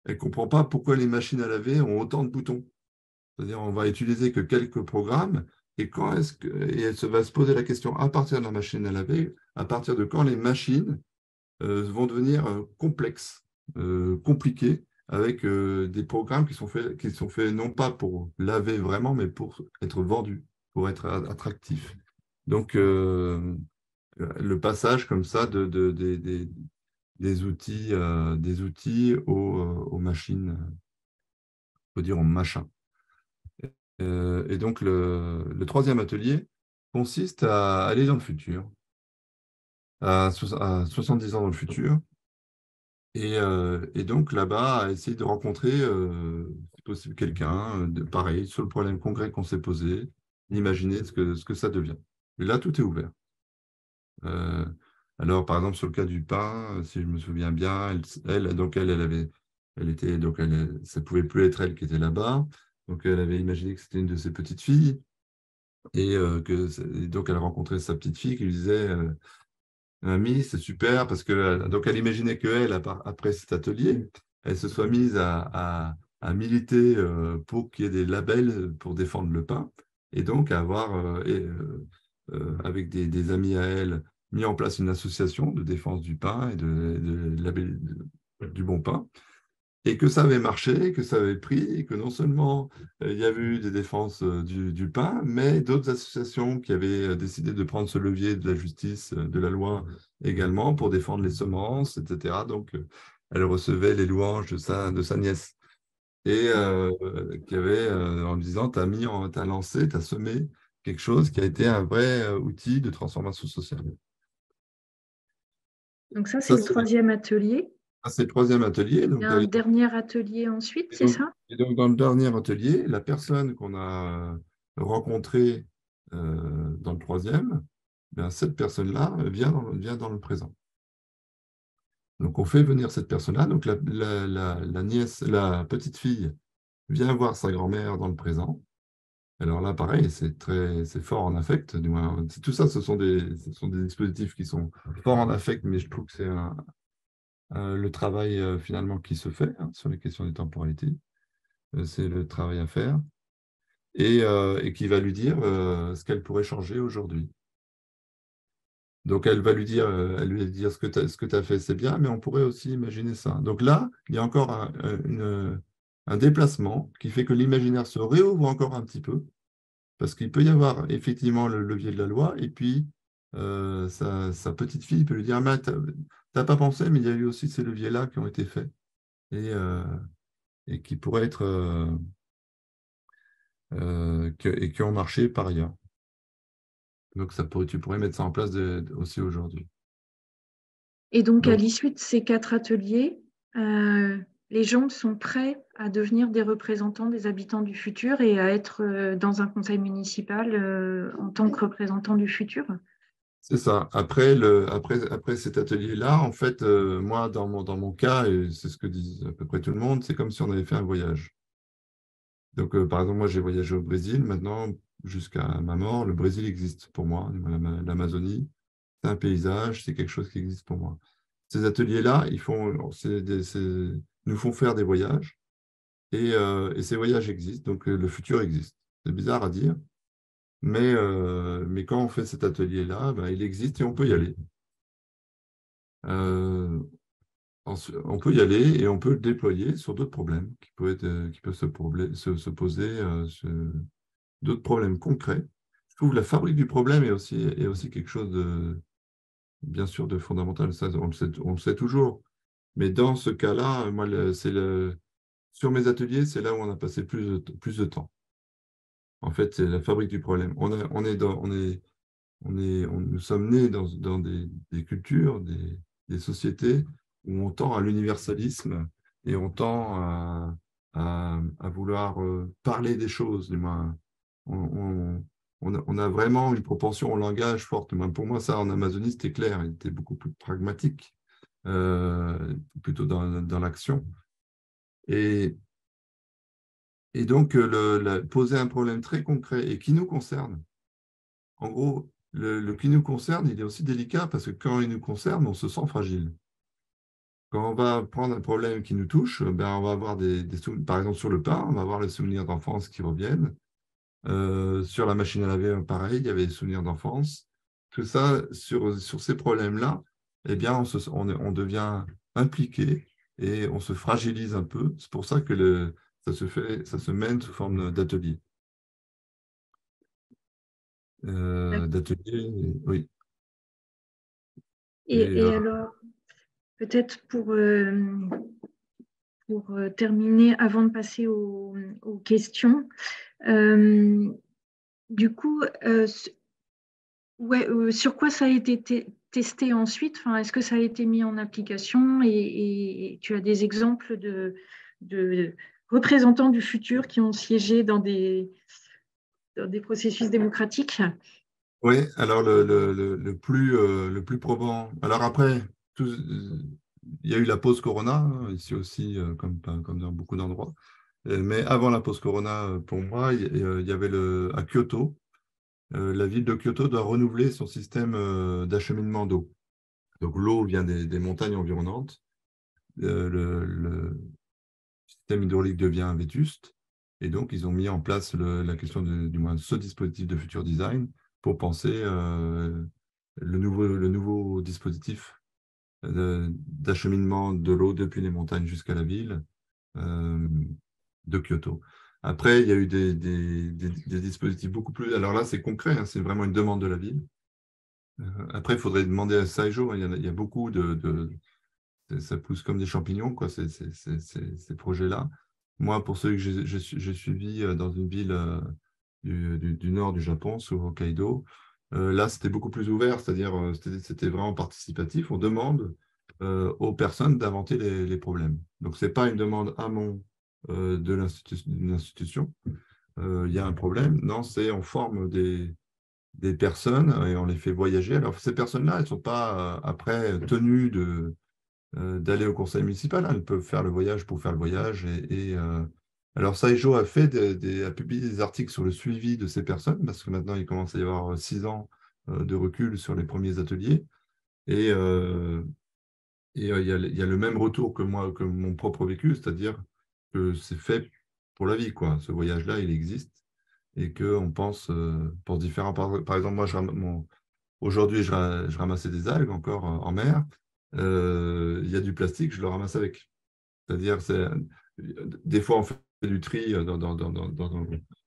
elle ne comprend pas pourquoi les machines à laver ont autant de boutons. C'est-à-dire, on va utiliser que quelques programmes. Et elle va se poser la question à partir de la machine à laver, à partir de quand les machines vont devenir complexes, compliquées, avec des programmes qui sont faits non pas pour laver vraiment, mais pour être vendus, pour être attractifs. Donc, le passage comme ça des outils aux machines, on peut dire aux machins. Et donc, le troisième atelier consiste à aller dans le futur, à 70 ans dans le futur, et donc là-bas, à essayer de rencontrer, si possible, quelqu'un, pareil, sur le problème concret qu'on s'est posé, d'imaginer ce que ça devient. Et là, tout est ouvert. Alors, par exemple, sur le cas du pain, si je me souviens bien, ça ne pouvait plus être elle qui était là-bas. Donc, elle avait imaginé que c'était une de ses petites filles. Et donc, elle a rencontré sa petite fille qui lui disait Mamie, c'est super, parce que donc elle imaginait qu'elle, après cet atelier, elle se soit mise à militer pour qu'il y ait des labels pour défendre le pain, et donc à avoir, avec des amis à elle, mis en place une association de défense du pain et du bon pain, et que ça avait marché, que ça avait pris, et que non seulement il y avait eu des défenses du pain, mais d'autres associations qui avaient décidé de prendre ce levier de la justice, de la loi également, pour défendre les semences, etc. Donc, elle recevait les louanges de sa nièce. Et qui avait, en lui disant, t'as lancé, t'as semé quelque chose qui a été un vrai outil de transformation sociale. Donc ça, c'est le troisième atelier. C'est le troisième atelier. Il y a un dernier atelier ensuite, c'est ça? Et donc, dans le dernier atelier, la personne qu'on a rencontrée dans le troisième, cette personne-là vient dans le présent. Donc, on fait venir cette personne-là. Donc, la petite fille vient voir sa grand-mère dans le présent. Alors là, pareil, c'est fort en affect. Du moins, tout ça, ce sont des dispositifs qui sont forts en affect, mais je trouve que c'est le travail finalement qui se fait sur les questions des temporalités. C'est le travail à faire. Et qui va lui dire ce qu'elle pourrait changer aujourd'hui. Donc, elle lui dire ce que tu as fait, c'est bien, mais on pourrait aussi imaginer ça. Donc là, il y a encore un déplacement qui fait que l'imaginaire se réouvre encore un petit peu, parce qu'il peut y avoir effectivement le levier de la loi, et puis sa petite fille peut lui dire, mais tu n'as pas pensé, mais il y a eu aussi ces leviers-là qui ont été faits, et qui pourraient être... et qui ont marché par ailleurs. Donc, tu pourrais mettre ça en place aussi aujourd'hui. Et donc, à l'issue de ces 4 ateliers, les gens sont prêts à devenir des représentants des habitants du futur et à être dans un conseil municipal en tant que représentants du futur? C'est ça. Après cet atelier-là, en fait, moi, dans mon cas, et c'est ce que disent à peu près tout le monde, c'est comme si on avait fait un voyage. Donc, par exemple, moi, j'ai voyagé au Brésil. Maintenant, jusqu'à ma mort, le Brésil existe pour moi. L'Amazonie, c'est un paysage, c'est quelque chose qui existe pour moi. Ces ateliers-là, nous font faire des voyages. Et ces voyages existent, donc le futur existe. C'est bizarre à dire, mais quand on fait cet atelier-là, il existe et on peut y aller. On peut y aller et on peut le déployer sur d'autres problèmes qui peuvent se poser, d'autres problèmes concrets. Je trouve que la fabrique du problème est aussi quelque chose bien sûr, de fondamental. Ça, on le sait toujours. Mais dans ce cas-là, moi, sur mes ateliers, c'est là où on a passé plus de temps. En fait, c'est la fabrique du problème. On est nous sommes nés dans des cultures, des sociétés où on tend à l'universalisme et on tend à vouloir parler des choses. Du moins. On a vraiment une propension au langage forte. Pour moi, ça, en Amazonie, c'était clair. Il était beaucoup plus pragmatique, plutôt dans l'action. Et, et donc, poser un problème très concret et qui nous concerne. En gros, le qui nous concerne, il est aussi délicat parce que quand il nous concerne, on se sent fragile. Quand on va prendre un problème qui nous touche, ben, on va avoir par exemple sur le pain, on va avoir les souvenirs d'enfance qui reviennent. Sur la machine à laver, pareil, il y avait des souvenirs d'enfance. Tout ça, sur ces problèmes-là, eh bien, on devient impliqué et on se fragilise un peu. C'est pour ça que ça se mène sous forme d'atelier. D'atelier, oui. Et alors, peut-être pour terminer, avant de passer aux questions, du coup, sur quoi ça a été testé ensuite? Enfin, est-ce que ça a été mis en application et tu as des exemples de représentants du futur qui ont siégé dans des processus démocratiques? Oui, alors le plus probant. Alors après, il y a eu la pause Corona, hein, ici aussi, comme dans beaucoup d'endroits. Mais avant la pause Corona, pour moi, il y avait à Kyoto, la ville de Kyoto doit renouveler son système d'acheminement d'eau. Donc l'eau vient des montagnes environnantes. Le système hydraulique devient vétuste. Et donc, ils ont mis en place la question du moins ce dispositif de futur design pour penser le nouveau dispositif d'acheminement de l'eau depuis les montagnes jusqu'à la ville de Kyoto. Après, il y a eu des dispositifs beaucoup plus... Alors là, c'est concret, hein, c'est vraiment une demande de la ville. Après, il faudrait demander à Saijo, il y a beaucoup ça pousse comme des champignons, quoi, ces projets-là. Moi, pour ceux que j'ai suivis dans une ville du nord du Japon, sur Hokkaido, là, c'était beaucoup plus ouvert, c'est-à-dire c'était vraiment participatif. On demande aux personnes d'inventer les problèmes. Donc, ce n'est pas une demande amont d'une institution. Il y a un problème. Non, c'est on forme des personnes et on les fait voyager. Alors, ces personnes-là, elles ne sont pas après tenues d'aller au conseil municipal, hein. Elles peuvent faire le voyage pour faire le voyage. Alors, Saijo a publié des articles sur le suivi de ces personnes, parce que maintenant, il commence à y avoir 6 ans de recul sur les premiers ateliers. Il y a le même retour que moi, que mon propre vécu, c'est-à-dire que c'est fait pour la vie, quoi. Ce voyage-là, il existe et qu'on pense différent. Par exemple, moi, aujourd'hui, je ramassais des algues encore en mer. Il y a du plastique, je le ramasse avec. C'est-à-dire, des fois, on fait du tri.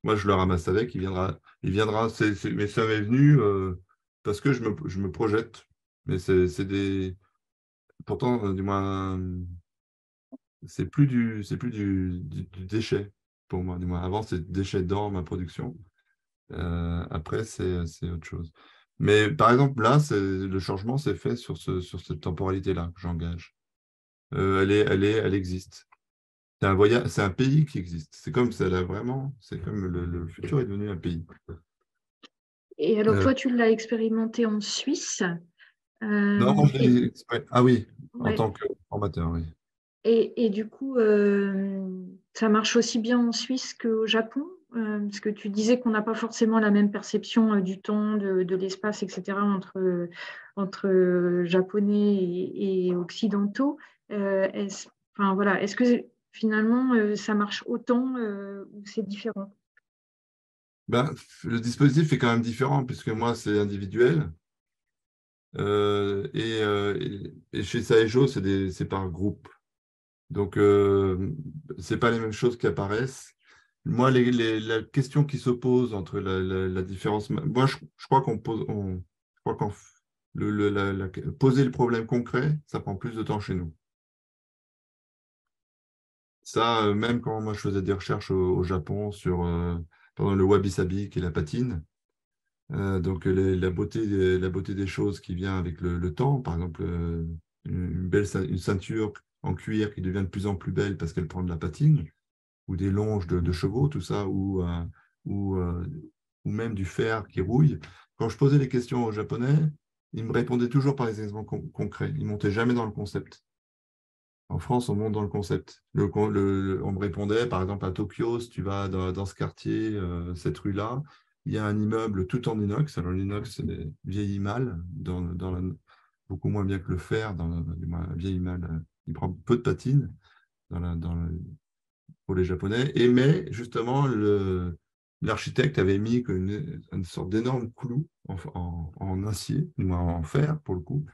Moi, je le ramasse avec, il viendra mais ça m'est venu parce que je me projette. Mais pourtant, du moins, c'est plus du déchet pour moi. Du moins, avant, c'est déchet dans ma production. Après, c'est autre chose. Mais par exemple, là, le changement s'est fait sur cette temporalité-là que j'engage. Elle existe. C'est un pays qui existe. C'est comme c'est comme le futur est devenu un pays. Et alors, Euh, toi, tu l'as expérimenté en Suisse. non, moi, Et, ah oui, en ouais. tant que formateur, oui. Et du coup, ça marche aussi bien en Suisse qu'au Japon, parce que tu disais qu'on n'a pas forcément la même perception du temps, de l'espace, etc., entre Japonais et Occidentaux. Enfin, voilà, est-ce que finalement, ça marche autant ou c'est différent? Ben, le dispositif est quand même différent puisque moi, c'est individuel. Et chez Saejo, c'est par groupe. Donc, ce n'est pas les mêmes choses qui apparaissent. Moi, la question qui s'oppose entre la différence, moi, je crois qu'on pose, je crois poser le problème concret, ça prend plus de temps chez nous. Ça, même quand moi je faisais des recherches au Japon sur pendant le wabi-sabi, qui est la patine, Donc la beauté des choses qui vient avec le temps, par exemple une ceinture en cuir qui devient de plus en plus belle parce qu'elle prend de la patine, ou des longes de chevaux, tout ça, ou, euh, ou même du fer qui rouille. Quand je posais les questions aux Japonais, ils me répondaient toujours par des exemples concrets. Ils ne montaient jamais dans le concept. En France, on monte dans le concept. On me répondait, par exemple, à Tokyo, si tu vas dans ce quartier, cette rue-là, il y a un immeuble tout en inox. Alors, l'inox vieillit mal, beaucoup moins bien que le fer, du moins, vieillit mal. Il prend peu de patine pour les Japonais. Mais justement, l'architecte avait mis une sorte d'énorme clou en acier, du moins en fer pour le coup.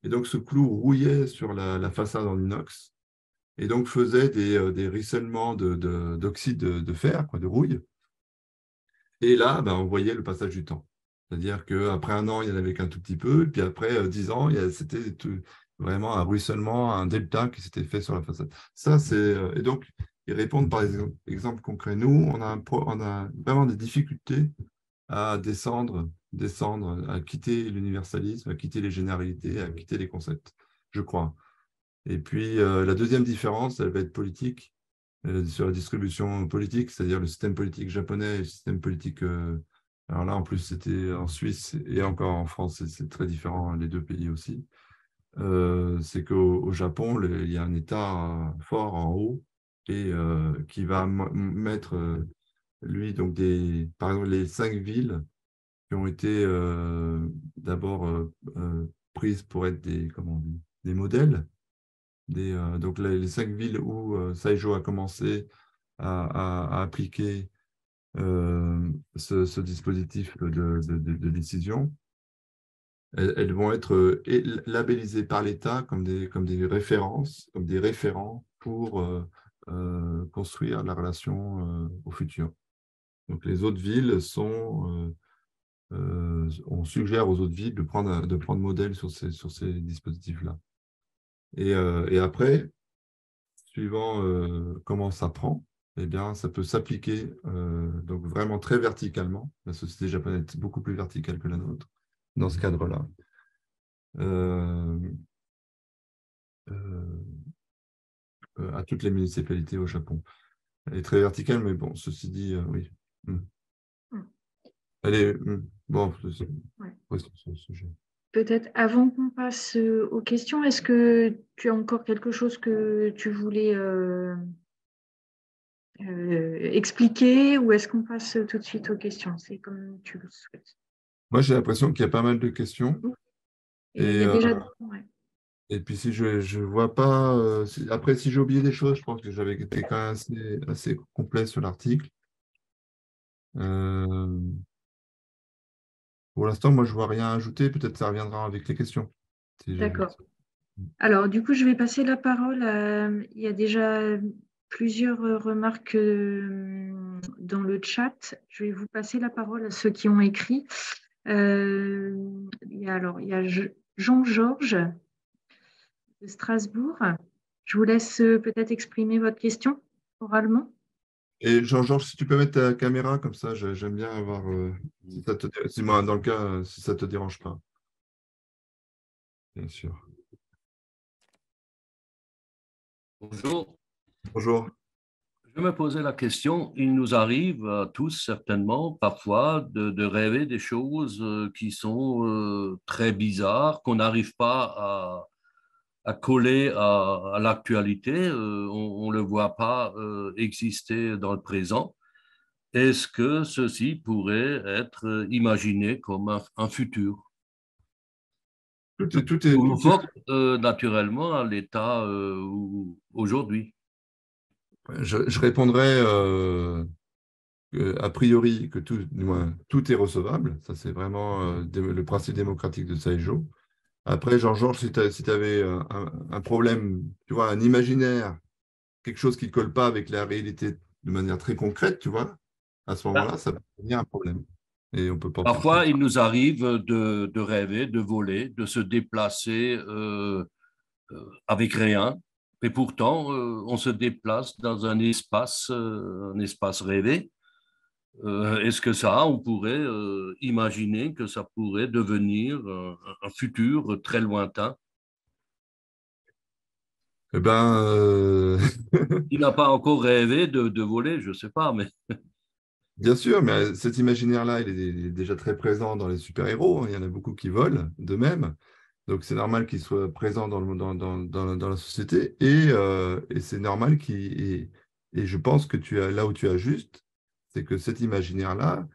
Et donc, ce clou rouillait sur la façade en inox et donc faisait des ruissellements d'oxyde de fer, quoi, de rouille. Et là, ben, on voyait le passage du temps. C'est-à-dire qu'après un an, il n'y en avait qu'un tout petit peu, et puis après 10 ans, c'était vraiment un ruissellement, un delta qui s'était fait sur la façade. Et donc, ils répondent par des exemples concrets. Nous, on a vraiment des difficultés à descendre, à quitter l'universalisme, à quitter les généralités, à quitter les concepts, je crois. Et puis, la deuxième différence, elle va être politique, sur la distribution politique, c'est-à-dire le système politique japonais et le système politique. Alors là, en plus, c'était en Suisse et encore en France, c'est très différent, les deux pays aussi. C'est qu'au Japon, il y a un État fort en haut et qui va mettre, lui, donc par exemple, les 5 villes qui ont été d'abord prises pour être comment on dit, des modèles donc les 5 villes où Saijo a commencé à appliquer ce dispositif de décision, elles vont être labellisées par l'État comme des références, comme des référents pour construire la relation au futur. Donc les autres villes on suggère aux autres villes de prendre modèle sur ces dispositifs-là. Et après, suivant comment ça prend, eh bien, ça peut s'appliquer donc vraiment très verticalement. La société japonaise est beaucoup plus verticale que la nôtre dans ce cadre-là. Euh, euh, à toutes les municipalités au Japon. Elle est très verticale, mais bon, ceci dit, oui. Elle est bon, c'est un sujet. Peut-être avant qu'on passe aux questions, est-ce que tu as encore quelque chose que tu voulais expliquer ou est-ce qu'on passe tout de suite aux questions? C'est comme tu le souhaites. Moi, j'ai l'impression qu'il y a pas mal de questions. Et il y a déjà... Ouais. Et puis, si je vois pas... après, si j'ai oublié des choses, je pense que j'avais été quand même assez complet sur l'article. Pour l'instant, moi, je ne vois rien à ajouter. Peut-être ça reviendra avec les questions. D'accord. Alors, du coup, je vais passer la parole à... Il y a déjà plusieurs remarques dans le chat. Je vais vous passer la parole à ceux qui ont écrit. Il y a Jean-Georges de Strasbourg. Je vous laisse peut-être exprimer votre question oralement. Et Jean-Georges, si tu peux mettre ta caméra comme ça, j'aime bien avoir... si moi, dans le cas, si ça ne te dérange pas. Bien sûr. Bonjour. Bonjour. Je me posais la question, il nous arrive à tous certainement parfois de rêver des choses qui sont très bizarres, qu'on n'arrive pas à coller à l'actualité, on ne le voit pas exister dans le présent. Est-ce que ceci pourrait être imaginé comme un futur? Tout est Conforme naturellement à l'état aujourd'hui. je répondrai a priori que du moins, tout est recevable. Ça, c'est vraiment le principe démocratique de Saijo. Après, Jean-Georges, si tu avais un problème, tu vois, un imaginaire, quelque chose qui ne colle pas avec la réalité de manière très concrète, tu vois, à ce moment-là, ça peut devenir un problème. Et on ne peut pas Parfois, porter. il nous arrive de rêver, de voler, de se déplacer avec rien. Et pourtant, on se déplace dans un espace rêvé. Est-ce que ça, on pourrait imaginer que ça pourrait devenir un futur très lointain? Eh ben, Il n'a pas encore rêvé de voler, je ne sais pas, mais bien sûr, mais cet imaginaire-là, il est déjà très présent dans les super-héros, hein. Il y en a beaucoup qui volent d'eux-mêmes. Donc, c'est normal qu'il soit présent dans la société. Et c'est normal et je pense que là où tu as juste, c'est que cet imaginaire-là,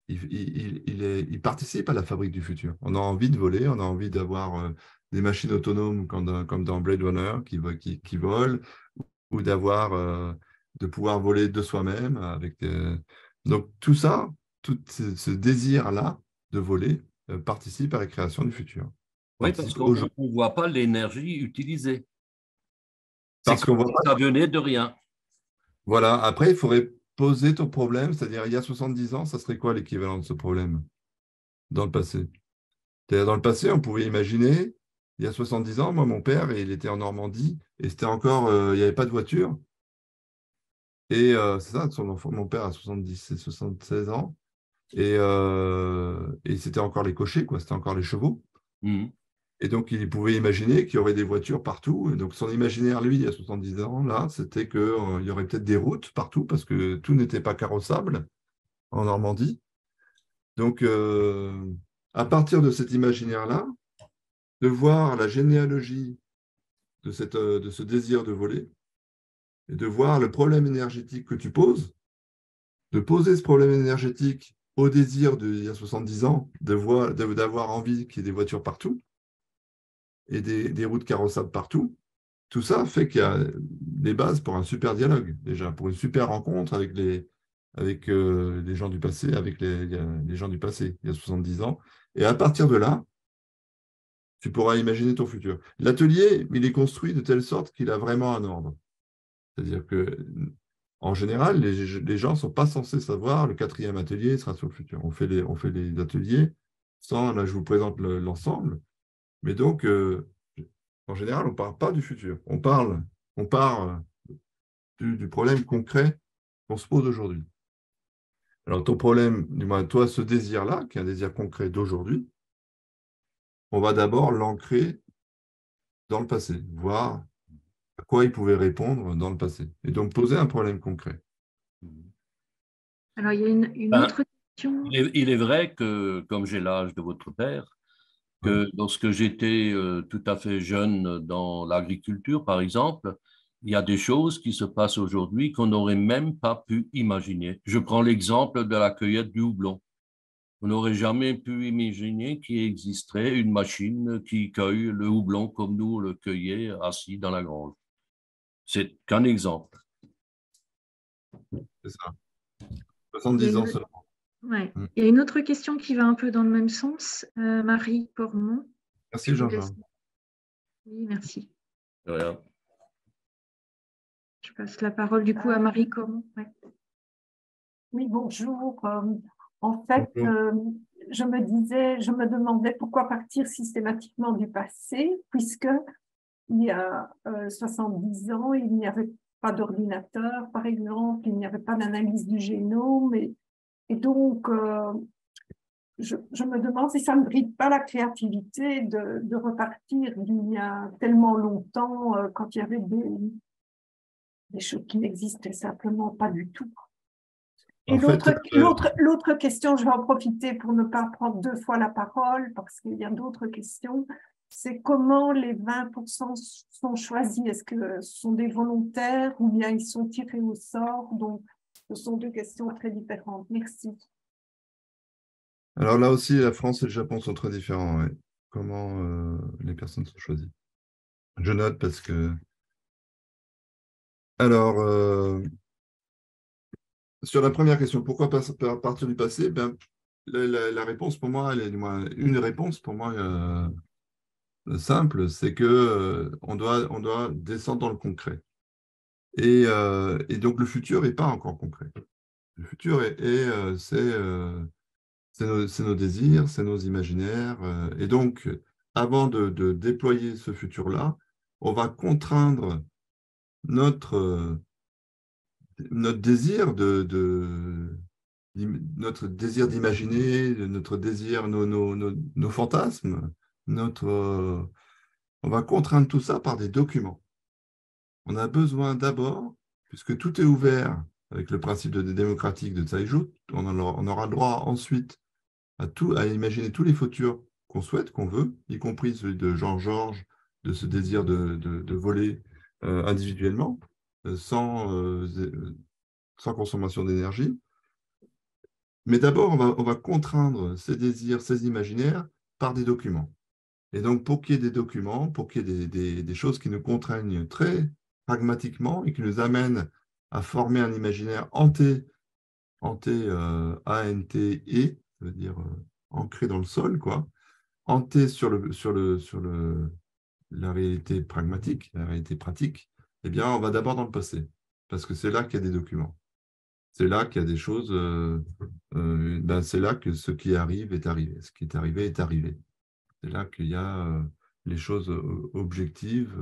il participe à la fabrique du futur. On a envie de voler, on a envie d'avoir des machines autonomes comme dans Blade Runner qui volent, ou de pouvoir voler de soi-même donc tout ça, tout ce désir-là de voler participe à la création du futur. oui, parce Participe qu'on aujourd'hui. ne voit pas l'énergie utilisée. C'est Parce qu'on comme voit si pas. ça venait de rien. Voilà. Après, il faudrait poser ton problème, c'est-à-dire il y a 70 ans, ça serait quoi l'équivalent de ce problème dans le passé? C'est-à-dire dans le passé, on pouvait imaginer, il y a 70 ans, moi, mon père, il était en Normandie et c'était encore, il n'y avait pas de voiture. Et c'est ça, mon père a 76 ans. Et c'était encore les cochers, quoi, c'était encore les chevaux. Mhm. Et donc, il pouvait imaginer qu'il y aurait des voitures partout. Et donc, son imaginaire, lui, il y a 70 ans, là, c'était qu'il y aurait peut-être des routes partout parce que tout n'était pas carrossable en Normandie. Donc, à partir de cet imaginaire-là, de voir la généalogie de ce désir de voler et de voir le problème énergétique que tu poses, de poser ce problème énergétique au désir d'il y a 70 ans, d'avoir envie qu'il y ait des voitures partout et des routes carrossables partout, tout ça fait qu'il y a des bases pour un super dialogue, déjà, pour une super rencontre avec les gens du passé, avec les gens du passé, il y a 70 ans. Et à partir de là, tu pourras imaginer ton futur. L'atelier, il est construit de telle sorte qu'il a vraiment un ordre. C'est-à-dire que, en général, les gens ne sont pas censés savoir le quatrième atelier sera sur le futur. On fait les ateliers sans, là, je vous présente l'ensemble. Mais donc, en général, on ne parle pas du futur. On part du problème concret qu'on se pose aujourd'hui. Alors, ton problème, du moins, toi, ce désir-là, qui est un désir concret d'aujourd'hui, on va d'abord l'ancrer dans le passé, voir à quoi il pouvait répondre dans le passé. Et donc, poser un problème concret. Alors, il y a une Ben, autre question. il est vrai que, comme j'ai l'âge de votre père, Oui. que lorsque j'étais tout à fait jeune dans l'agriculture, par exemple, il y a des choses qui se passent aujourd'hui qu'on n'aurait même pas pu imaginer. Je prends l'exemple de la cueillette du houblon. On n'aurait jamais pu imaginer qu'il existerait une machine qui cueille le houblon comme nous on le cueillait assis dans la grange. C'est qu'un exemple. C'est ça. Il y a 70 ans une, seulement. ouais. Mm. Il y a une autre question qui va un peu dans le même sens. Marie Cormont, Merci, je vous laisse. Jean-Jean. Oui, merci. Voilà. Je passe la parole du coup à Marie Cormont. Ouais. Oui, bonjour. En fait, Bonjour. je me demandais pourquoi partir systématiquement du passé, puisque il y a 70 ans, il n'y avait pas d'ordinateur, par exemple, il n'y avait pas d'analyse du génome, et donc je me demande si ça ne bride pas la créativité de repartir d'il y a tellement longtemps, quand il y avait des choses qui n'existaient simplement pas du tout. Et En fait, l'autre question, je vais en profiter pour ne pas prendre deux fois la parole parce qu'il y a d'autres questions, c'est comment les 20% sont choisis? Est-ce que ce sont des volontaires ou bien ils sont tirés au sort? Donc, ce sont deux questions très différentes. Merci. alors là aussi, la France et le Japon sont très différents. Ouais. Comment les personnes sont choisies. Je note parce que. Alors, sur la première question, pourquoi partir du passé? Ben, la réponse pour moi, une réponse pour moi simple, c'est que on doit descendre dans le concret. Et donc le futur n'est pas encore concret. Le futur c'est nos désirs, c'est nos imaginaires. Et donc, avant de déployer ce futur-là, on va contraindre notre désir notre désir d'imaginer, notre désir, nos fantasmes, on va contraindre tout ça par des documents. On a besoin d'abord, puisque tout est ouvert avec le principe démocratique de Tsai Ing-wen, on aura le droit ensuite à imaginer tous les futurs qu'on souhaite, qu'on veut, y compris celui de Jean-Georges, de ce désir de voler individuellement, sans consommation d'énergie. Mais d'abord, on va contraindre ces désirs, ces imaginaires par des documents. Et donc, pour qu'il y ait des documents, pour qu'il y ait des choses qui nous contraignent très pragmatiquement et qui nous amènent à former un imaginaire A-N-T-E, ça veut dire ancré dans le sol, quoi, hanté sur la réalité pragmatique, la réalité pratique, eh bien, on va d'abord dans le passé, parce que c'est là qu'il y a des documents. C'est là qu'il y a des choses, c'est là que ce qui arrive est arrivé. Ce qui est arrivé est arrivé. C'est là qu'il y a les choses objectives.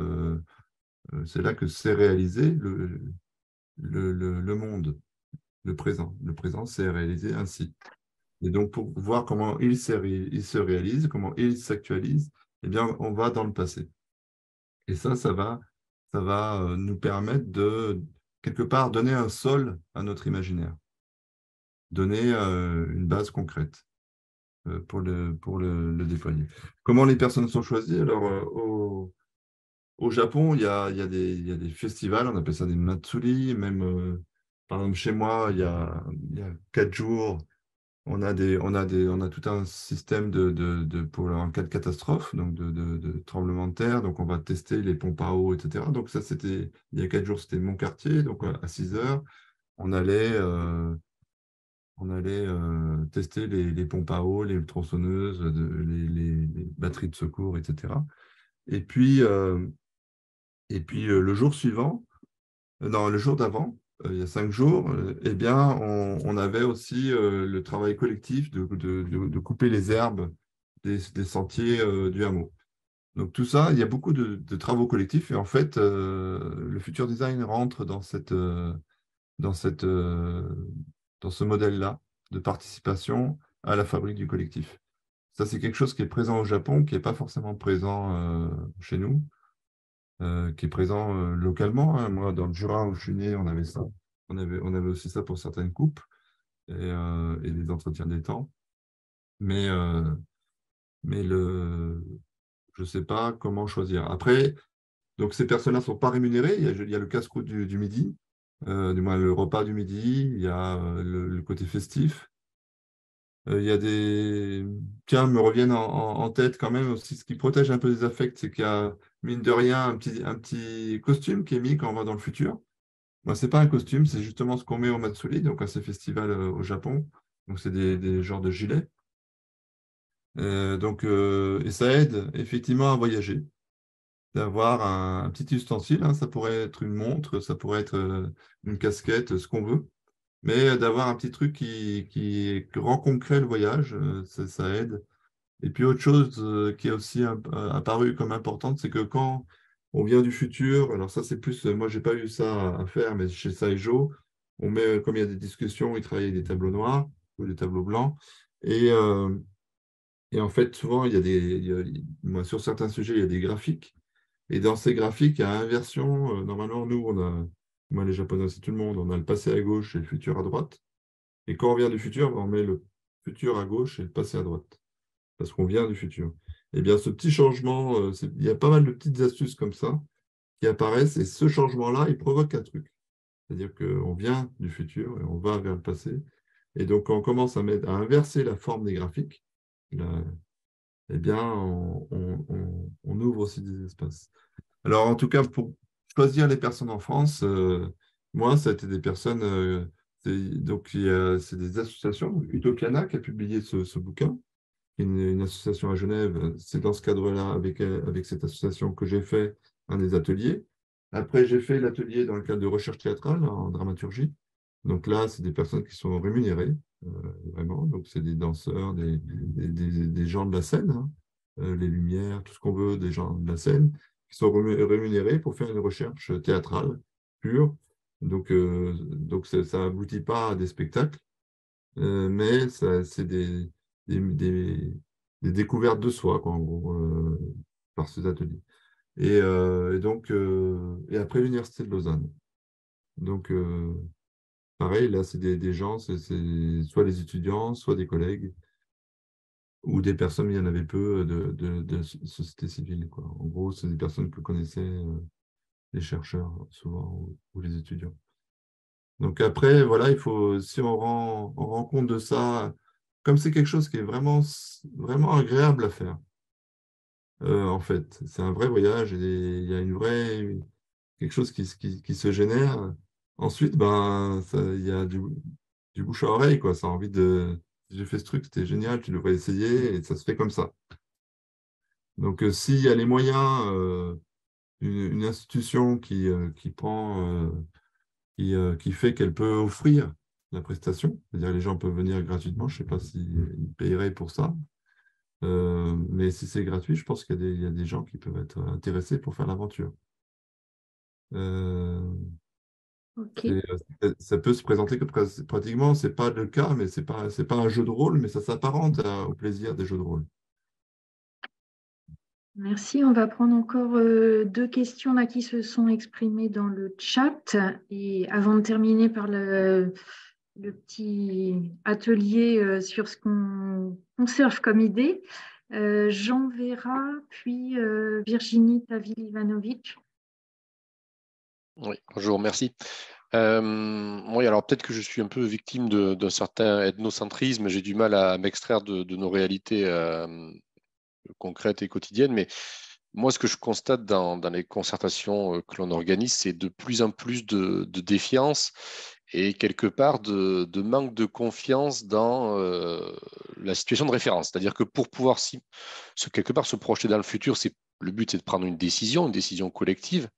C'est là que c'est réalisé le monde, le présent. Le présent s'est réalisé ainsi. Et donc, pour voir comment il se réalise, comment il s'actualise, eh bien, on va dans le passé. Et ça va nous permettre de, quelque part, donner un sol à notre imaginaire. Donner une base concrète pour le déployer. Comment les personnes sont choisies? Alors, au Japon, il y a des festivals, on appelle ça des matsuri, même, par exemple, chez moi, il y a 4 jours, on a tout un système pour en cas de catastrophe, donc de tremblement de terre, donc on va tester les pompes à eau, etc. Donc ça, il y a 4 jours, c'était mon quartier, donc à 6 heures, on allait tester les pompes à eau, les tronçonneuses, les batteries de secours, etc. Et puis le jour suivant, non, le jour d'avant, il y a 5 jours, eh bien, on avait aussi le travail collectif de couper les herbes des sentiers du hameau. Donc tout ça, il y a beaucoup de travaux collectifs et en fait, le futur design rentre dans ce modèle-là de participation à la fabrique du collectif. Ça, c'est quelque chose qui est présent au Japon, qui n'est pas forcément présent chez nous, qui est présent localement, hein. Moi, dans le Jura où je suis né, on avait ça. On avait aussi ça pour certaines coupes et les entretiens des temps. Mais je ne sais pas comment choisir. Après, donc ces personnes-là ne sont pas rémunérées. Il y a le casse-croûte du midi, du moins le repas du midi, il y a le côté festif. Il y a Tiens, me reviennent en tête quand même aussi, ce qui protège un peu des affects, c'est qu'il y a, mine de rien, un petit costume qui est mis quand on va dans le futur. Moi, ce n'est pas un costume, c'est justement ce qu'on met au Matsuri, donc à ces festivals au Japon. Donc, c'est des genres de gilets. Et ça aide effectivement à voyager, d'avoir un petit ustensile, hein. Ça pourrait être une montre, ça pourrait être une casquette, ce qu'on veut. Mais d'avoir un petit truc qui rend concret le voyage, ça aide. Et puis autre chose qui est aussi apparu comme importante, c'est que quand on vient du futur, alors ça c'est plus, moi j'ai pas eu ça à faire, mais chez Saijo, on met, comme il y a des discussions, ils travaillent avec des tableaux noirs ou des tableaux blancs. Et en fait, souvent, moi, sur certains sujets, il y a des graphiques. Et dans ces graphiques, il y a inversion. Normalement, nous, moi les Japonais, c'est tout le monde, on a le passé à gauche et le futur à droite. Et quand on vient du futur, on met le futur à gauche et le passé à droite, parce qu'on vient du futur. Eh bien, ce petit changement, il y a pas mal de petites astuces comme ça qui apparaissent, et ce changement-là, il provoque un truc. C'est-à-dire qu'on vient du futur et on va vers le passé. Et donc, quand on commence à inverser la forme des graphiques, eh bien, on ouvre aussi des espaces. Alors, en tout cas, pour choisir les personnes en France, moi, ça a été des personnes... donc, c'est des associations. Donc, Utopiana qui a publié ce bouquin, une association à Genève. C'est dans ce cadre-là, avec cette association, que j'ai fait un des ateliers. Après, j'ai fait l'atelier dans le cadre de recherche théâtrale en dramaturgie. Donc là, c'est des personnes qui sont rémunérées, vraiment. Donc, c'est des danseurs, des gens de la scène, hein, les lumières, tout ce qu'on veut, des gens de la scène, qui sont rémunérés pour faire une recherche théâtrale pure. Donc ça n'aboutit pas à des spectacles. mais c'est des découvertes de soi, quoi, en gros, par ces ateliers. Et donc, et après l'Université de Lausanne. Donc, pareil, là, c'est des gens, c'est soit les étudiants, soit des collègues, ou des personnes, mais il y en avait peu, de société civile, quoi. En gros, c'est des personnes que connaissaient les chercheurs, souvent, ou les étudiants. Donc après, voilà, si on rend compte de ça, comme c'est quelque chose qui est vraiment, vraiment agréable à faire, en fait. C'est un vrai voyage et il y a quelque chose qui se génère. Ensuite, ben, il y a du bouche à oreille, quoi. Ça a envie de. J'ai fait ce truc, c'était génial, tu devrais essayer, et ça se fait comme ça. Donc, s'il y a les moyens, une institution qui prend, qui fait qu'elle peut offrir la prestation, c'est-à-dire les gens peuvent venir gratuitement, je ne sais pas s'ils paieraient pour ça. Mais si c'est gratuit, je pense qu'il y a des gens qui peuvent être intéressés pour faire l'aventure. Ok. Ça peut se présenter que pratiquement, ce n'est pas le cas, mais c'est pas un jeu de rôle, mais ça s'apparente au plaisir des jeux de rôle. Merci. On va prendre encore 2 questions là qui se sont exprimées dans le chat. Et avant de terminer par le petit atelier sur ce qu'on conserve comme idée, Jean Vera, puis Virginie Tavil-Ivanovic. Oui, bonjour, merci. Oui, alors peut-être que je suis un peu victime d'un certain ethnocentrisme, j'ai du mal à m'extraire de nos réalités concrètes et quotidiennes, mais moi, ce que je constate dans les concertations que l'on organise, c'est de plus en plus de défiance et quelque part de manque de confiance dans la situation de référence. C'est-à-dire que pour pouvoir quelque part se projeter dans le futur, le but, c'est de prendre une décision collective.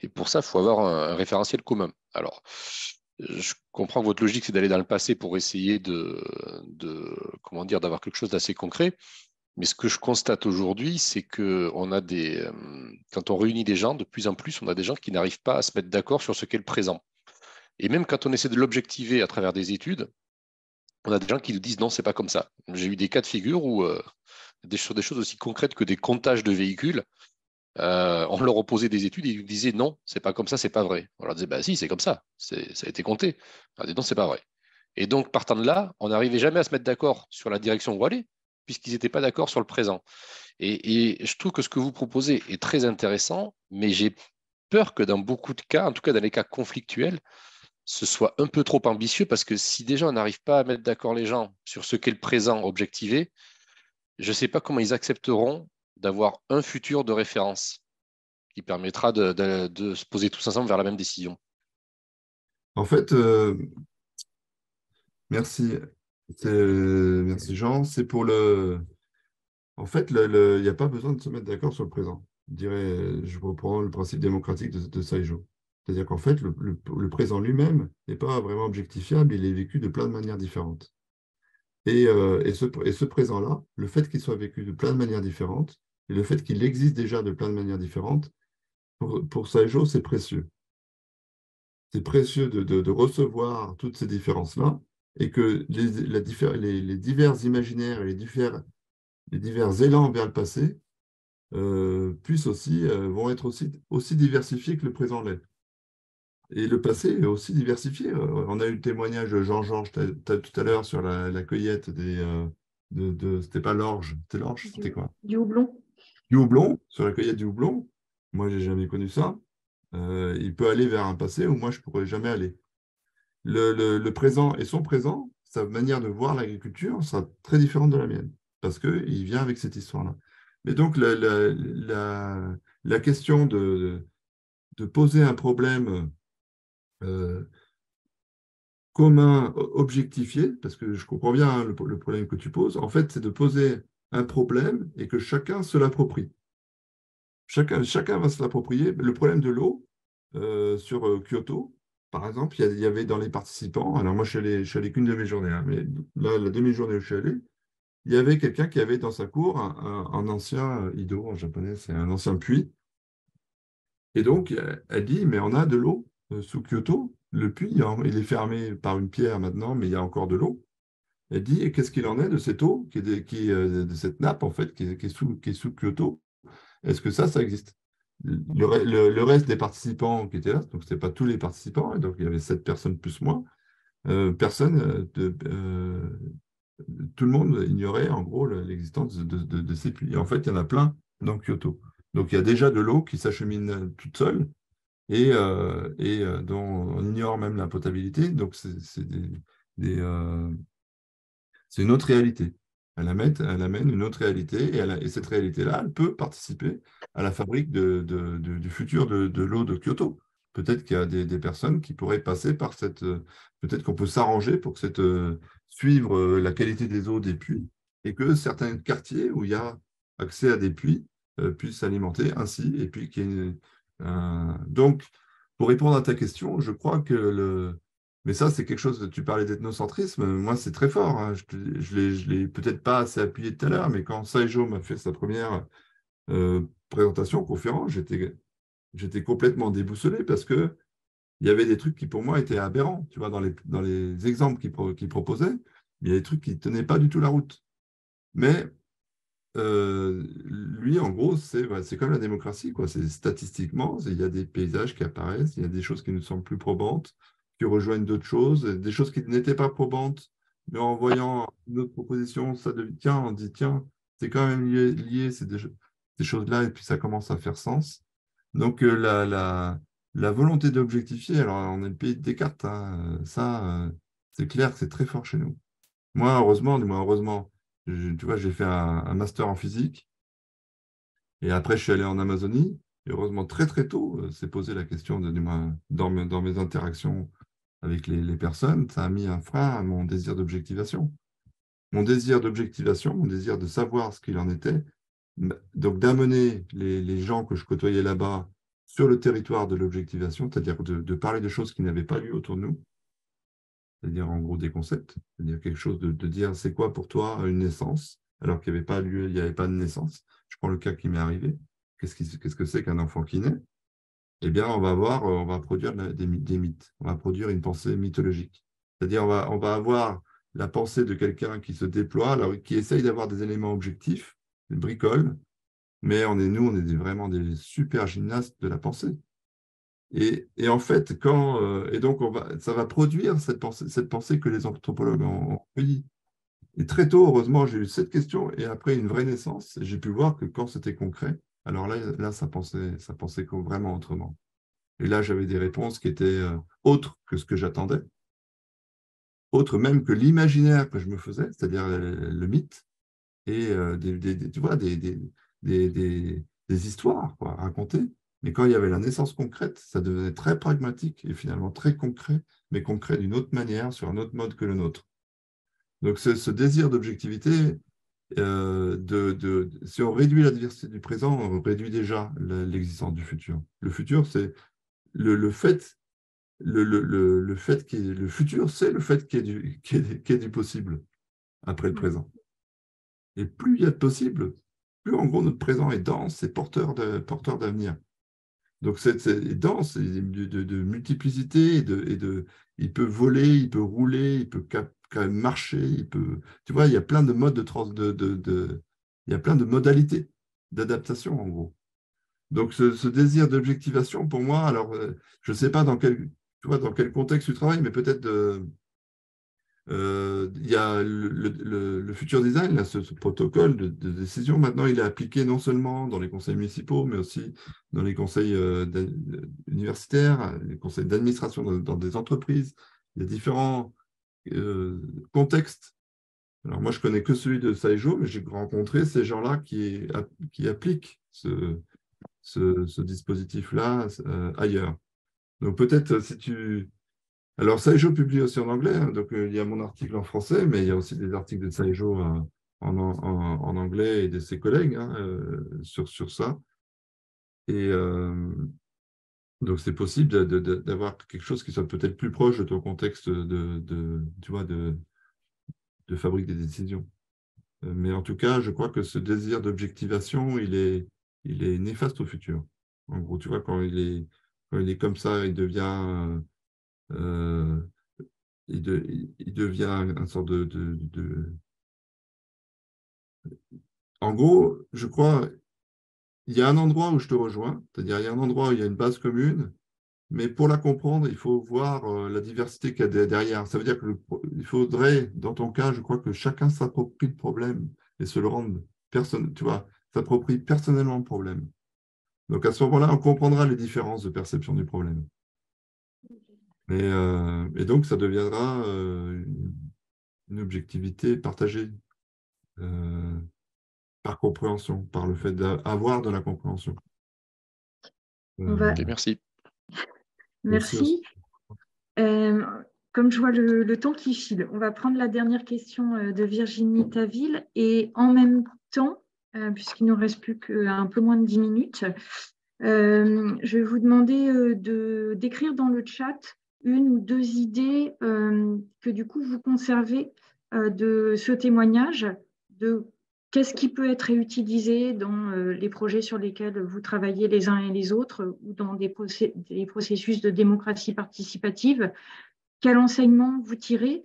Et pour ça, il faut avoir un référentiel commun. Alors, je comprends que votre logique, c'est d'aller dans le passé pour essayer comment dire, d'avoir quelque chose d'assez concret. Mais ce que je constate aujourd'hui, c'est que quand on réunit des gens, de plus en plus, on a des gens qui n'arrivent pas à se mettre d'accord sur ce qu'est le présent. Et même quand on essaie de l'objectiver à travers des études, on a des gens qui nous disent non, c'est pas comme ça. J'ai eu des cas de figure où, sur des choses aussi concrètes que des comptages de véhicules, on leur opposait des études et ils nous disaient non, c'est pas comme ça, c'est pas vrai. On leur disait bah si, c'est comme ça, ça a été compté. On leur disait non, c'est pas vrai. Et donc, partant de là, on n'arrivait jamais à se mettre d'accord sur la direction où aller, puisqu'ils n'étaient pas d'accord sur le présent. Et je trouve que ce que vous proposez est très intéressant, mais j'ai peur que dans beaucoup de cas, en tout cas dans les cas conflictuels, ce soit un peu trop ambitieux, parce que si déjà on n'arrive pas à mettre d'accord les gens sur ce qu'est le présent objectivé, je ne sais pas comment ils accepteront d'avoir un futur de référence qui permettra de se poser tous ensemble vers la même décision. En fait, merci. Merci Jean. C'est pour le. En fait, il n'y a pas besoin de se mettre d'accord sur le présent. Je reprends le principe démocratique de Saïjo. C'est-à-dire qu'en fait, le présent lui-même n'est pas vraiment objectifiable, il est vécu de plein de manières différentes. Et ce présent-là, le fait qu'il soit vécu de plein de manières différentes, et le fait qu'il existe déjà de plein de manières différentes, pour Saïjo, c'est précieux. C'est précieux de recevoir toutes ces différences-là, et que les divers imaginaires et les divers élans vers le passé vont être aussi diversifiés que le présent l'est. Et le passé est aussi diversifié. On a eu le témoignage de Jean-Georges tout à l'heure sur la cueillette c'était pas l'orge, c'était l'orge, c'était quoi? Du houblon. Du houblon, sur la cueillette du houblon. Moi, j'ai jamais connu ça. Il peut aller vers un passé où moi, je pourrais jamais aller. Le présent et son présent, sa manière de voir l'agriculture sera très différente de la mienne, parce qu'il vient avec cette histoire-là. Mais donc, la question de poser un problème commun, objectifié, parce que je comprends bien hein, le problème que tu poses, en fait, c'est de poser un problème et que chacun se l'approprie. Chacun va se l'approprier. Le problème de l'eau, sur Kyoto, par exemple, il y avait dans les participants, alors moi je suis allé qu'une demi-journée, hein, mais là, la demi-journée où je suis allé, il y avait quelqu'un qui avait dans sa cour un ancien ido en japonais, c'est un ancien puits. Et donc, elle dit, mais on a de l'eau sous Kyoto. Le puits, il est fermé par une pierre maintenant, mais il y a encore de l'eau. Elle dit, qu'est-ce qu'il en est de cette eau, de cette nappe, en fait, qui est sous Kyoto? Est-ce que ça existe? Le reste des participants qui étaient là, donc ce n'était pas tous les participants, et donc il y avait 7 personnes plus moi, tout le monde ignorait en gros l'existence de ces puits. Et en fait, il y en a plein dans Kyoto. Donc il y a déjà de l'eau qui s'achemine toute seule et dont on ignore même la potabilité. Donc c'est une autre réalité. Elle amène une autre réalité et cette réalité-là, elle peut participer à la fabrique du futur de l'eau de Kyoto. Peut-être qu'il y a des personnes qui pourraient passer par cette. Peut-être qu'on peut s'arranger pour suivre la qualité des eaux des puits et que certains quartiers où il y a accès à des puits puissent s'alimenter ainsi. Et puis donc, pour répondre à ta question, je crois que mais ça, c'est quelque chose, tu parlais d'ethnocentrisme, moi, c'est très fort. Hein. Je l'ai peut-être pas assez appuyé tout à l'heure, mais quand Saijo m'a fait sa première présentation, conférence, j'étais complètement déboussolé parce qu'il y avait des trucs qui, pour moi, étaient aberrants. Tu vois, dans les exemples qu'il proposait, il y a des trucs qui ne tenaient pas du tout la route. Mais lui, en gros, c'est comme la démocratie, quoi. Statistiquement, il y a des paysages qui apparaissent, il y a des choses qui nous semblent plus probantes, qui rejoignent d'autres choses, des choses qui n'étaient pas probantes, mais en voyant une autre proposition, on dit, tiens, c'est quand même lié ces choses-là, et puis ça commence à faire sens. Donc, la volonté d'objectifier, alors on est le pays de Descartes, hein, ça, c'est clair que c'est très fort chez nous. Moi, heureusement, tu vois, j'ai fait un master en physique et après, je suis allé en Amazonie. Et heureusement, très très tôt, s'est posé la question dans mes interactions avec les personnes, ça a mis un frein à mon désir d'objectivation. Mon désir d'objectivation, mon désir de savoir ce qu'il en était, donc d'amener les gens que je côtoyais là-bas sur le territoire de l'objectivation, c'est-à-dire de parler de choses qui n'avaient pas lieu autour de nous, c'est-à-dire en gros des concepts, c'est-à-dire quelque chose de dire c'est quoi pour toi une naissance, alors qu'il n'y avait pas lieu, il n'y avait pas de naissance. Je prends le cas qui m'est arrivé. Qu'est-ce que c'est qu'un enfant qui naît? Eh bien, on va produire des mythes, on va produire une pensée mythologique. C'est-à-dire on va avoir la pensée de quelqu'un qui se déploie, alors, qui essaye d'avoir des éléments objectifs, une bricole, mais on est vraiment des super gymnastes de la pensée. Et en fait, et donc ça va produire cette pensée que les anthropologues ont cueillie. Et très tôt, heureusement, j'ai eu cette question et après une vraie naissance, j'ai pu voir que quand c'était concret, alors là ça pensait vraiment autrement. Et là, j'avais des réponses qui étaient autres que ce que j'attendais, autres même que l'imaginaire que je me faisais, c'est-à-dire le mythe, et tu vois, des histoires quoi, racontées. Mais quand il y avait la naissance concrète, ça devenait très pragmatique et finalement très concret, mais concret d'une autre manière, sur un autre mode que le nôtre. Donc ce désir d'objectivité, si on réduit la diversité du présent, on réduit déjà l'existence du futur. Le futur, c'est le fait, le fait le futur, c'est le fait qu'il y ait du possible après le présent. Et plus il y a de possible, plus en gros notre présent est dense et porteur d'avenir. Donc c'est dense, de multiplicité, il peut voler, il peut rouler, il peut quand même marcher, tu vois, il y a plein de modes il y a plein de modalités d'adaptation en gros. Donc ce désir d'objectivation pour moi, alors je ne sais pas dans quel contexte tu travailles, mais peut-être il y a le futur design, là, ce protocole de décision, maintenant, il est appliqué non seulement dans les conseils municipaux, mais aussi dans les conseils universitaires, les conseils d'administration dans des entreprises. Il y a différents contextes. Alors moi, je connais que celui de Saijo, mais j'ai rencontré ces gens-là qui appliquent ce dispositif-là ailleurs. Donc peut-être si tu... Alors, Saijo publie aussi en anglais, hein, donc il y a mon article en français, mais il y a aussi des articles de Saijo en anglais et de ses collègues hein, sur ça. Et donc, c'est possible d'avoir quelque chose qui soit peut-être plus proche de ton contexte tu vois, de fabrique des décisions. Mais en tout cas, je crois que ce désir d'objectivation, il est néfaste au futur. En gros, tu vois, quand il est comme ça, il devient... il devient un sorte En gros, je crois, il y a un endroit où je te rejoins, c'est-à-dire il y a un endroit où il y a une base commune, mais pour la comprendre, il faut voir la diversité qu'il y a derrière. Ça veut dire qu'il faudrait, dans ton cas, je crois que chacun s'approprie le problème et se le rende tu vois, s'approprie personnellement le problème. Donc à ce moment-là, on comprendra les différences de perception du problème. Et donc, ça deviendra une objectivité partagée par compréhension, par le fait d'avoir de la compréhension. Ok, merci. Merci. Comme je vois le temps qui file, on va prendre la dernière question de Virginie Taville et en même temps, puisqu'il ne nous reste plus qu'un peu moins de 10 minutes, je vais vous demander d'écrire dans le chat une ou deux idées que du coup vous conservez de ce témoignage, de qu'est-ce qui peut être réutilisé dans les projets sur lesquels vous travaillez les uns et les autres ou dans des processus de démocratie participative. Quel enseignement vous tirez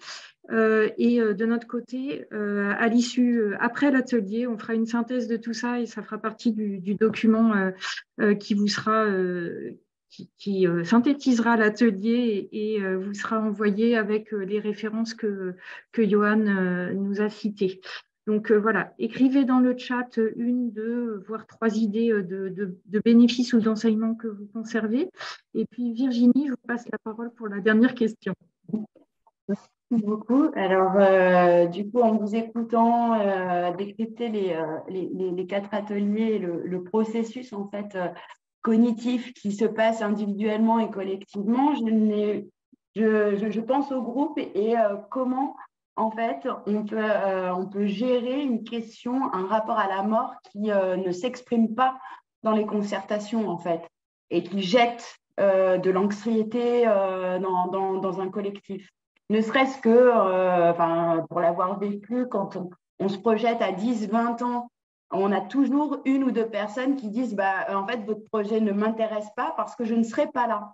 et de notre côté, à l'issue, après l'atelier, on fera une synthèse de tout ça et ça fera partie du document qui vous sera, qui synthétisera l'atelier et vous sera envoyé avec les références que Johan nous a citées. Donc voilà, écrivez dans le chat une, deux, voire trois idées de bénéfices ou d'enseignements que vous conservez. Et puis Virginie, je vous passe la parole pour la dernière question. Merci beaucoup. Alors, du coup, en vous écoutant décrypter les 4 ateliers, le processus en fait cognitif qui se passe individuellement et collectivement, je pense au groupe et comment en fait on peut gérer une question, un rapport à la mort qui ne s'exprime pas dans les concertations en fait et qui jette de l'anxiété dans un collectif. Ne serait-ce que, pour l'avoir vécu, quand on se projette à 10, 20 ans, on a toujours une ou deux personnes qui disent en fait, votre projet ne m'intéresse pas parce que je ne serai pas là.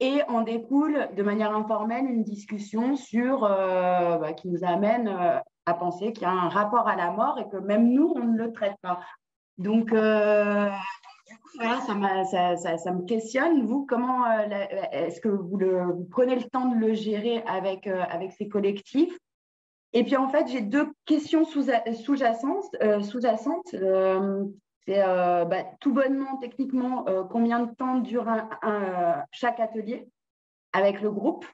Et on découle de manière informelle une discussion qui nous amène à penser qu'il y a un rapport à la mort et que même nous, on ne le traite pas. Donc, voilà, ça me questionne. Vous, comment est-ce que vous prenez le temps de le gérer avec ces collectifs? Et puis, en fait, j'ai 2 questions sous-jacentes. C'est tout bonnement, techniquement, combien de temps dure chaque atelier avec le groupe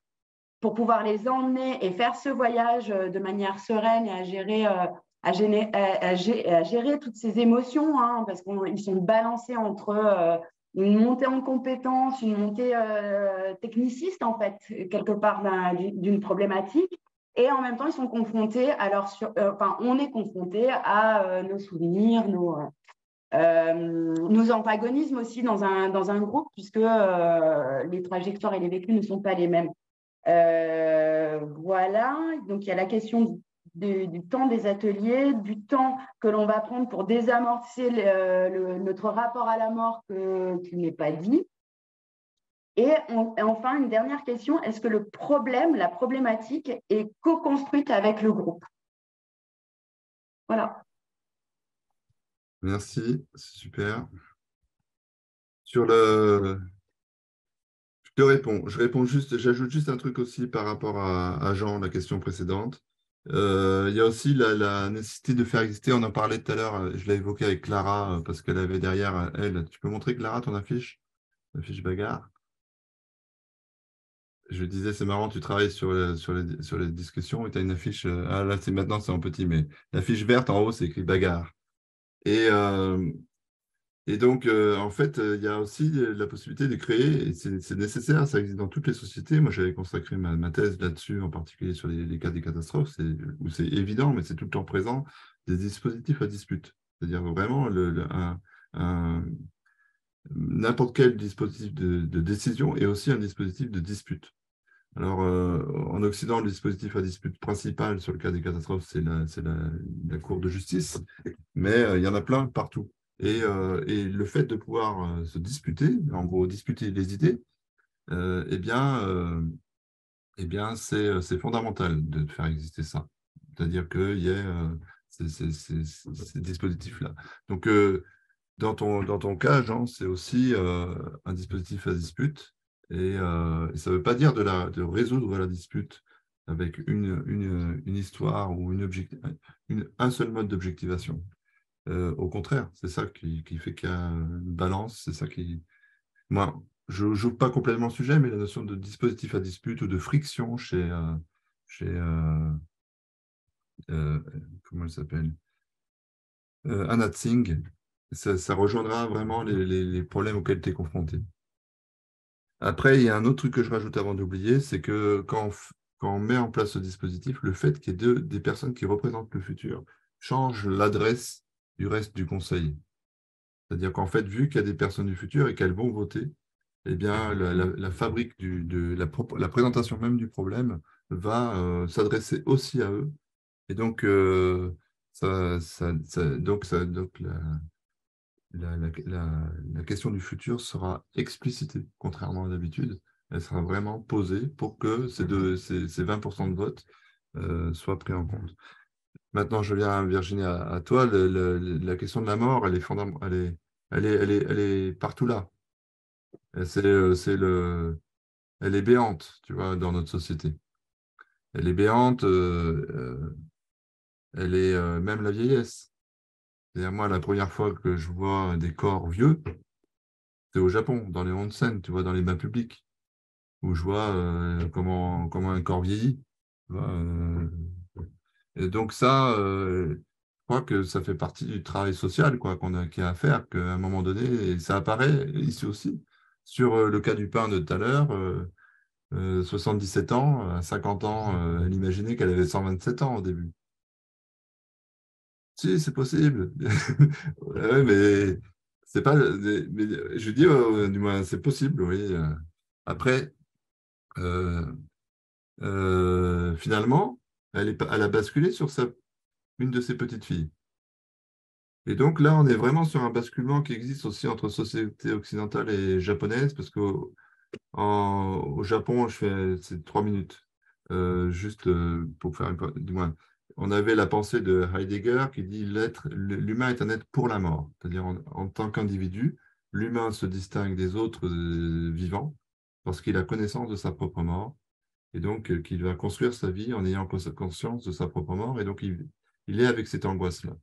pour pouvoir les emmener et faire ce voyage de manière sereine et à gérer toutes ces émotions, hein, parce qu'ils sont balancés entre une montée en compétences, une montée techniciste, en fait, quelque part d'une problématique. Et en même temps, ils sont confrontés on est confrontés à nos souvenirs, nos antagonismes aussi dans un groupe, puisque les trajectoires et les vécus ne sont pas les mêmes. Voilà, donc il y a la question du temps des ateliers, du temps que l'on va prendre pour désamorcer notre rapport à la mort qui n'est pas dit. Et enfin, une dernière question, est-ce que la problématique est co-construite avec le groupe? Voilà. Merci, c'est super. Je te réponds. J'ajoute juste un truc aussi par rapport à Jean, la question précédente. Il y a aussi la nécessité de faire exister, on en parlait tout à l'heure, je l'ai évoqué avec Clara, parce qu'elle avait derrière elle. Tu peux montrer, Clara, ton affiche bagarre? Je disais, c'est marrant, tu travailles sur les discussions et tu as une affiche. Là, maintenant, c'est en petit, mais l'affiche verte en haut, c'est écrit bagarre. Et donc, en fait, il y a aussi la possibilité de créer, et c'est nécessaire, ça existe dans toutes les sociétés. Moi, j'avais consacré ma thèse là-dessus, en particulier sur les cas des catastrophes, où c'est évident, mais c'est tout le temps présent, des dispositifs à dispute. C'est-à-dire vraiment n'importe quel dispositif de décision est aussi un dispositif de dispute. Alors, en Occident, le dispositif à dispute principal sur le cas des catastrophes, c'est la Cour de justice, mais il y en a plein partout. Et le fait de pouvoir se disputer, en gros disputer les idées, eh bien, c'est fondamental de faire exister ça. C'est-à-dire qu'il y ait ces dispositifs-là. Donc, dans ton cas, Jean, c'est aussi un dispositif à dispute. Et ça ne veut pas dire de résoudre la dispute avec une histoire ou un seul mode d'objectivation. Au contraire, c'est ça qui fait qu'il y a une balance. C'est ça qui. Moi, je ne joue pas complètement le sujet, mais la notion de dispositif à dispute ou de friction chez euh, comment elle s'appelle Anna Tsing, ça rejoindra vraiment les problèmes auxquels tu es confronté. Après, il y a un autre truc que je rajoute avant d'oublier, c'est que quand on met en place ce dispositif, le fait qu'il y ait des personnes qui représentent le futur change l'adresse du reste du conseil. C'est-à-dire qu'en fait, vu qu'il y a des personnes du futur et qu'elles vont voter, eh bien, la fabrique la présentation même du problème va s'adresser aussi à eux. Et donc, la question du futur sera explicitée, contrairement à d'habitude. Elle sera vraiment posée pour que ces 20% de vote soient pris en compte. Maintenant, je viens, Virginie, à toi. La question de la mort, elle est fondamentale. Elle est partout là. Elle est béante, tu vois, dans notre société. Elle est béante, elle est même la vieillesse. C'est-à-dire, moi, la première fois que je vois des corps vieux, c'est au Japon, dans les onsen, tu vois, dans les bains publics, où je vois comment un corps vieillit. Tu vois, et donc ça, je crois que ça fait partie du travail social quoi, qu'il y a à faire, qu'à un moment donné, et ça apparaît ici aussi, sur le cas du pain de tout à l'heure, 77 ans, à 50 ans, elle imaginait qu'elle avait 127 ans au début. Si, c'est possible. Ouais, mais c'est pas. Mais je dis, du moins, c'est possible, oui. Après, euh, finalement, elle a basculé sur une de ses petites filles. Et donc là, on est vraiment sur un basculement qui existe aussi entre société occidentale et japonaise, parce qu'au Japon, c'est 3 minutes. Juste pour faire du moins, on avait la pensée de Heidegger qui dit l'humain est un être pour la mort. C'est-à-dire en tant qu'individu, l'humain se distingue des autres vivants parce qu'il a connaissance de sa propre mort et donc qu'il va construire sa vie en ayant conscience de sa propre mort et donc il est avec cette angoisse-là.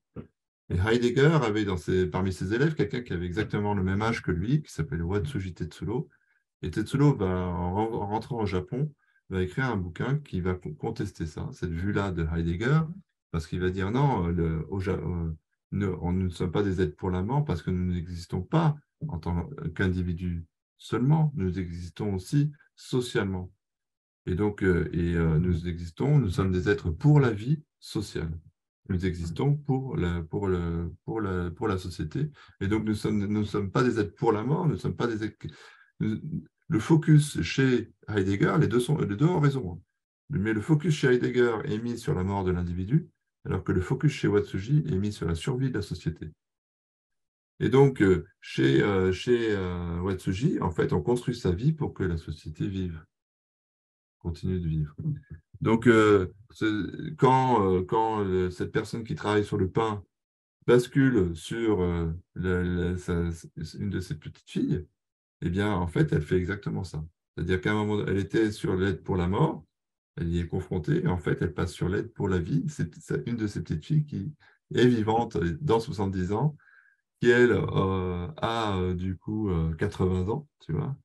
Et Heidegger avait parmi ses élèves quelqu'un qui avait exactement le même âge que lui, qui s'appelle Watsuji Tetsuro. Et Tetsuro, en rentrant au Japon, va écrire un bouquin qui va contester ça, cette vue-là de Heidegger, parce qu'il va dire non, nous ne sommes pas des êtres pour la mort parce que nous n'existons pas en tant qu'individus seulement, nous existons aussi socialement. Et donc, nous sommes des êtres pour la vie sociale. Nous existons pour la société. Et donc, nous ne sommes pas des êtres pour la mort, nous ne sommes pas des êtres. Le focus chez Heidegger, les deux ont raison. Mais le focus chez Heidegger est mis sur la mort de l'individu, alors que le focus chez Watsuji est mis sur la survie de la société. Et donc, chez Watsuji, en fait, on construit sa vie pour que la société continue de vivre. Donc, quand cette personne qui travaille sur le pain bascule sur une de ses petites filles, eh bien, en fait, elle fait exactement ça. C'est-à-dire qu'à un moment, elle était sur l'aide pour la mort, elle y est confrontée, et en fait, elle passe sur l'aide pour la vie. C'est une de ses petites filles qui est vivante dans 70 ans, qui, elle, a du coup 80 ans, tu vois,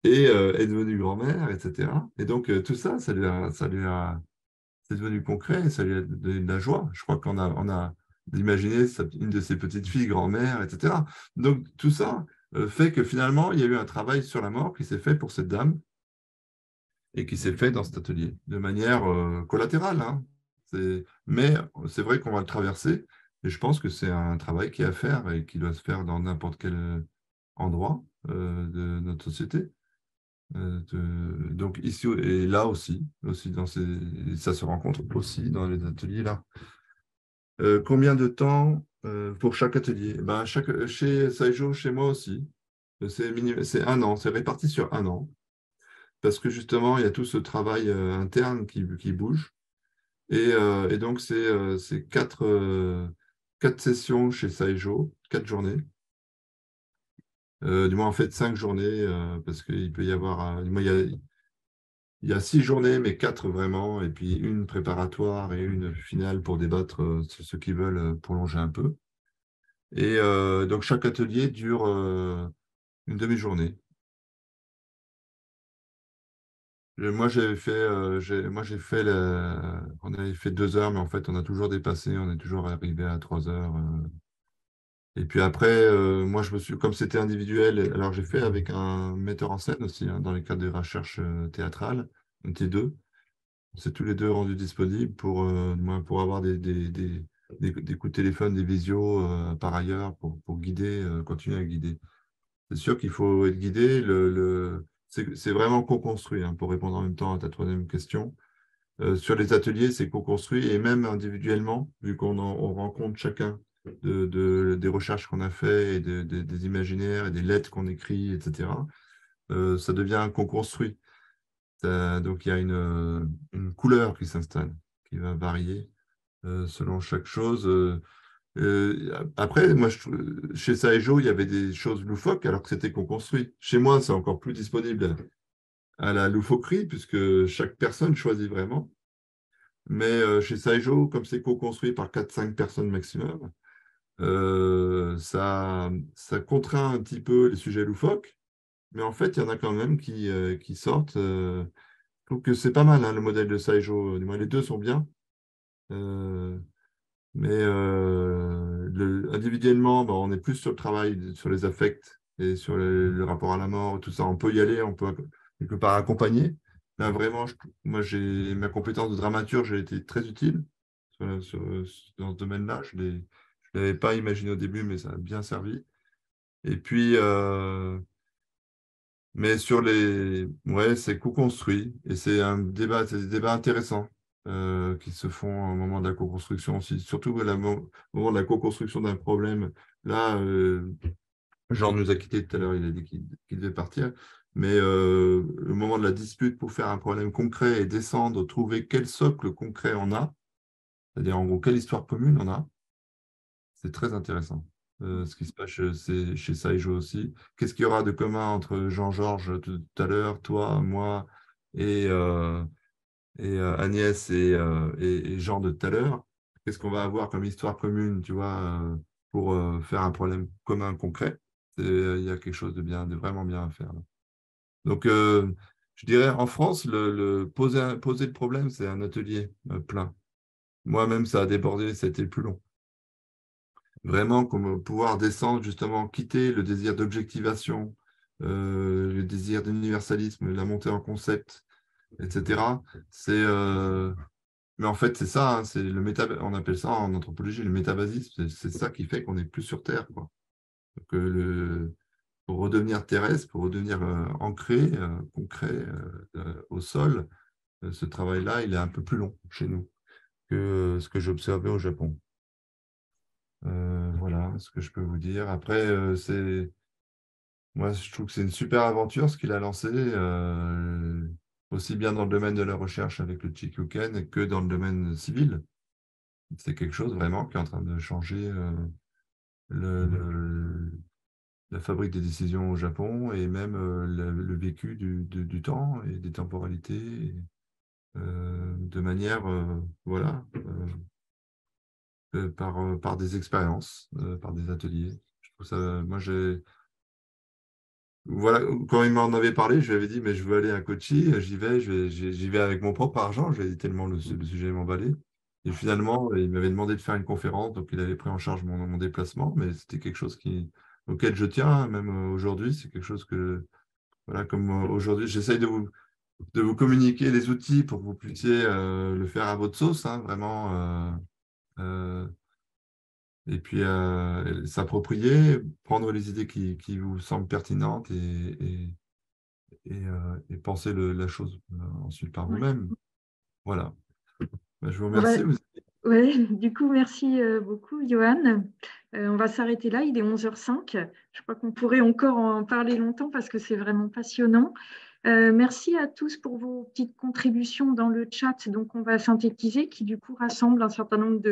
et est devenue grand-mère, etc. Et donc, tout ça, c'est devenu concret, et ça lui a donné de la joie. Je crois qu'on a imaginé une de ses petites filles grand-mère, etc. Donc, tout ça fait que finalement, il y a eu un travail sur la mort qui s'est fait pour cette dame et qui s'est fait dans cet atelier, de manière collatérale. Hein. Mais c'est vrai qu'on va le traverser, et je pense que c'est un travail qui est à faire et qui doit se faire dans n'importe quel endroit de notre société. Donc ici et là aussi ça se rencontre aussi dans les ateliers là. Combien de temps pour chaque atelier? Chez Saijo, chez moi aussi, c'est 1 an, c'est réparti sur 1 an. parce que justement, il y a tout ce travail interne qui bouge. Et donc, c'est 4 sessions chez Saejo, 4 journées. Du moins, en fait, 5 journées, parce qu'il peut y avoir... moi, il y a 6 journées, mais 4 vraiment, et puis une préparatoire et une finale pour débattre, ceux qui veulent prolonger un peu. Et donc, chaque atelier dure une demi-journée. Moi, j'ai fait on avait fait 2 heures, mais en fait, on a toujours dépassé, on est toujours arrivé à 3 heures. Et puis après, moi, comme c'était individuel, alors j'ai fait avec un metteur en scène aussi, hein, dans les cadres de recherche théâtrale, on était 2. On s'est tous les 2 rendus disponibles pour avoir des coups de téléphone, des visios par ailleurs, pour guider, continuer à guider. C'est sûr qu'il faut être guidé. C'est vraiment co-construit, hein, pour répondre en même temps à ta troisième question. Sur les ateliers, c'est co-construit et même individuellement, vu on rencontre chacun des recherches qu'on a fait et des imaginaires et des lettres qu'on écrit, etc. Ça devient co-construit. Donc, il y a une couleur qui s'installe, qui va varier selon chaque chose. Après, moi, chez Saejo, il y avait des choses loufoques alors que c'était co-construit. Chez moi, c'est encore plus disponible à la loufoquerie, puisque chaque personne choisit vraiment. Mais chez Saejo, comme c'est co-construit par 4-5 personnes maximum, ça contraint un petit peu les sujets loufoques. Mais en fait, il y en a quand même qui sortent. Je trouve que c'est pas mal, hein, le modèle de Saejo. Du moins, les deux sont bien. Mais individuellement, ben, on est plus sur le travail, sur les affects et sur le rapport à la mort, tout ça. On peut y aller, on peut quelque part accompagner. Là, vraiment, moi, ma compétence de dramaturge, j'ai été très utile dans ce domaine-là. Je ne l'avais pas imaginé au début, mais ça a bien servi. Et puis, mais ouais, c'est co-construit et c'est des débats intéressants qui se font au moment de la co-construction aussi. Surtout au moment de la co-construction d'un problème. Là, Jean nous a quittés tout à l'heure, il a dit qu'il devait partir. Mais le moment de la dispute pour faire un problème concret et descendre, trouver quel socle concret on a, c'est-à-dire en gros quelle histoire commune on a, c'est très intéressant. Ce qui se passe chez Saejo aussi. Qu'est-ce qu'il y aura de commun entre Jean-Georges tout à l'heure, toi, moi et Agnès et Jean de tout à l'heure? Qu'est-ce qu'on va avoir comme histoire commune, tu vois, pour faire un problème commun concret? Il y a quelque chose de vraiment bien à faire, là. Donc, je dirais, en France, poser le problème, c'est un atelier plein. Moi-même, ça a débordé, ça a été plus long. Vraiment, comme pouvoir descendre, justement, quitter le désir d'objectivation, le désir d'universalisme, la montée en concept, etc. Mais en fait, c'est ça, hein, on appelle ça en anthropologie le métabasisme. C'est ça qui fait qu'on est plus sur Terre, quoi. Donc, pour redevenir terrestre, pour redevenir ancré, concret, au sol, ce travail-là, il est un peu plus long chez nous que ce que j'observais au Japon. Voilà ce que je peux vous dire. Après, moi, je trouve que c'est une super aventure ce qu'il a lancé, aussi bien dans le domaine de la recherche avec le Chikyuken que dans le domaine civil. C'est quelque chose vraiment qui est en train de changer la fabrique des décisions au Japon et même le vécu du temps et des temporalités de manière, voilà, par des expériences, par des ateliers. Je trouve ça, moi, voilà, quand il m'en avait parlé, je lui avais dit, mais je veux aller à Kochi, j'y vais avec mon propre argent, tellement le sujet m'emballait. Et finalement, il m'avait demandé de faire une conférence, donc il avait pris en charge mon déplacement, mais c'était quelque chose auquel je tiens, hein, même aujourd'hui, c'est quelque chose que, voilà, comme aujourd'hui, j'essaye de vous communiquer les outils pour que vous puissiez le faire à votre sauce, hein, vraiment. Et puis s'approprier, prendre les idées qui vous semblent pertinentes et penser la chose ensuite par Ouais. vous-même. Voilà. Ben, je vous On va, remercie. Ouais, du coup, merci beaucoup, Johan. On va s'arrêter là, il est 11h05. Je crois qu'on pourrait encore en parler longtemps parce que c'est vraiment passionnant. Merci à tous pour vos petites contributions dans le chat. Donc, on va synthétiser, qui du coup rassemble un certain nombre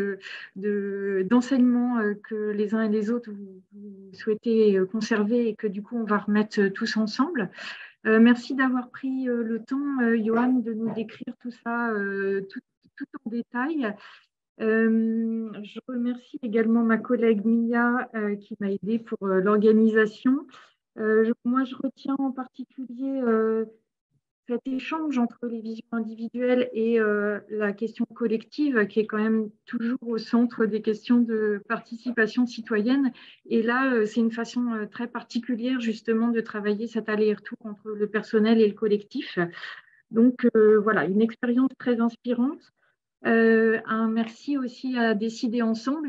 d'enseignements que les uns et les autres vous souhaitez conserver et que du coup, on va remettre tous ensemble. Merci d'avoir pris le temps, Johan, de nous décrire tout ça tout en détail. Je remercie également ma collègue Mia qui m'a aidée pour l'organisation. Moi, je retiens en particulier cet échange entre les visions individuelles et la question collective qui est quand même toujours au centre des questions de participation citoyenne. Et là, c'est une façon très particulière justement de travailler cet aller-retour entre le personnel et le collectif. Donc voilà, une expérience très inspirante. Un merci aussi à Décider Ensemble.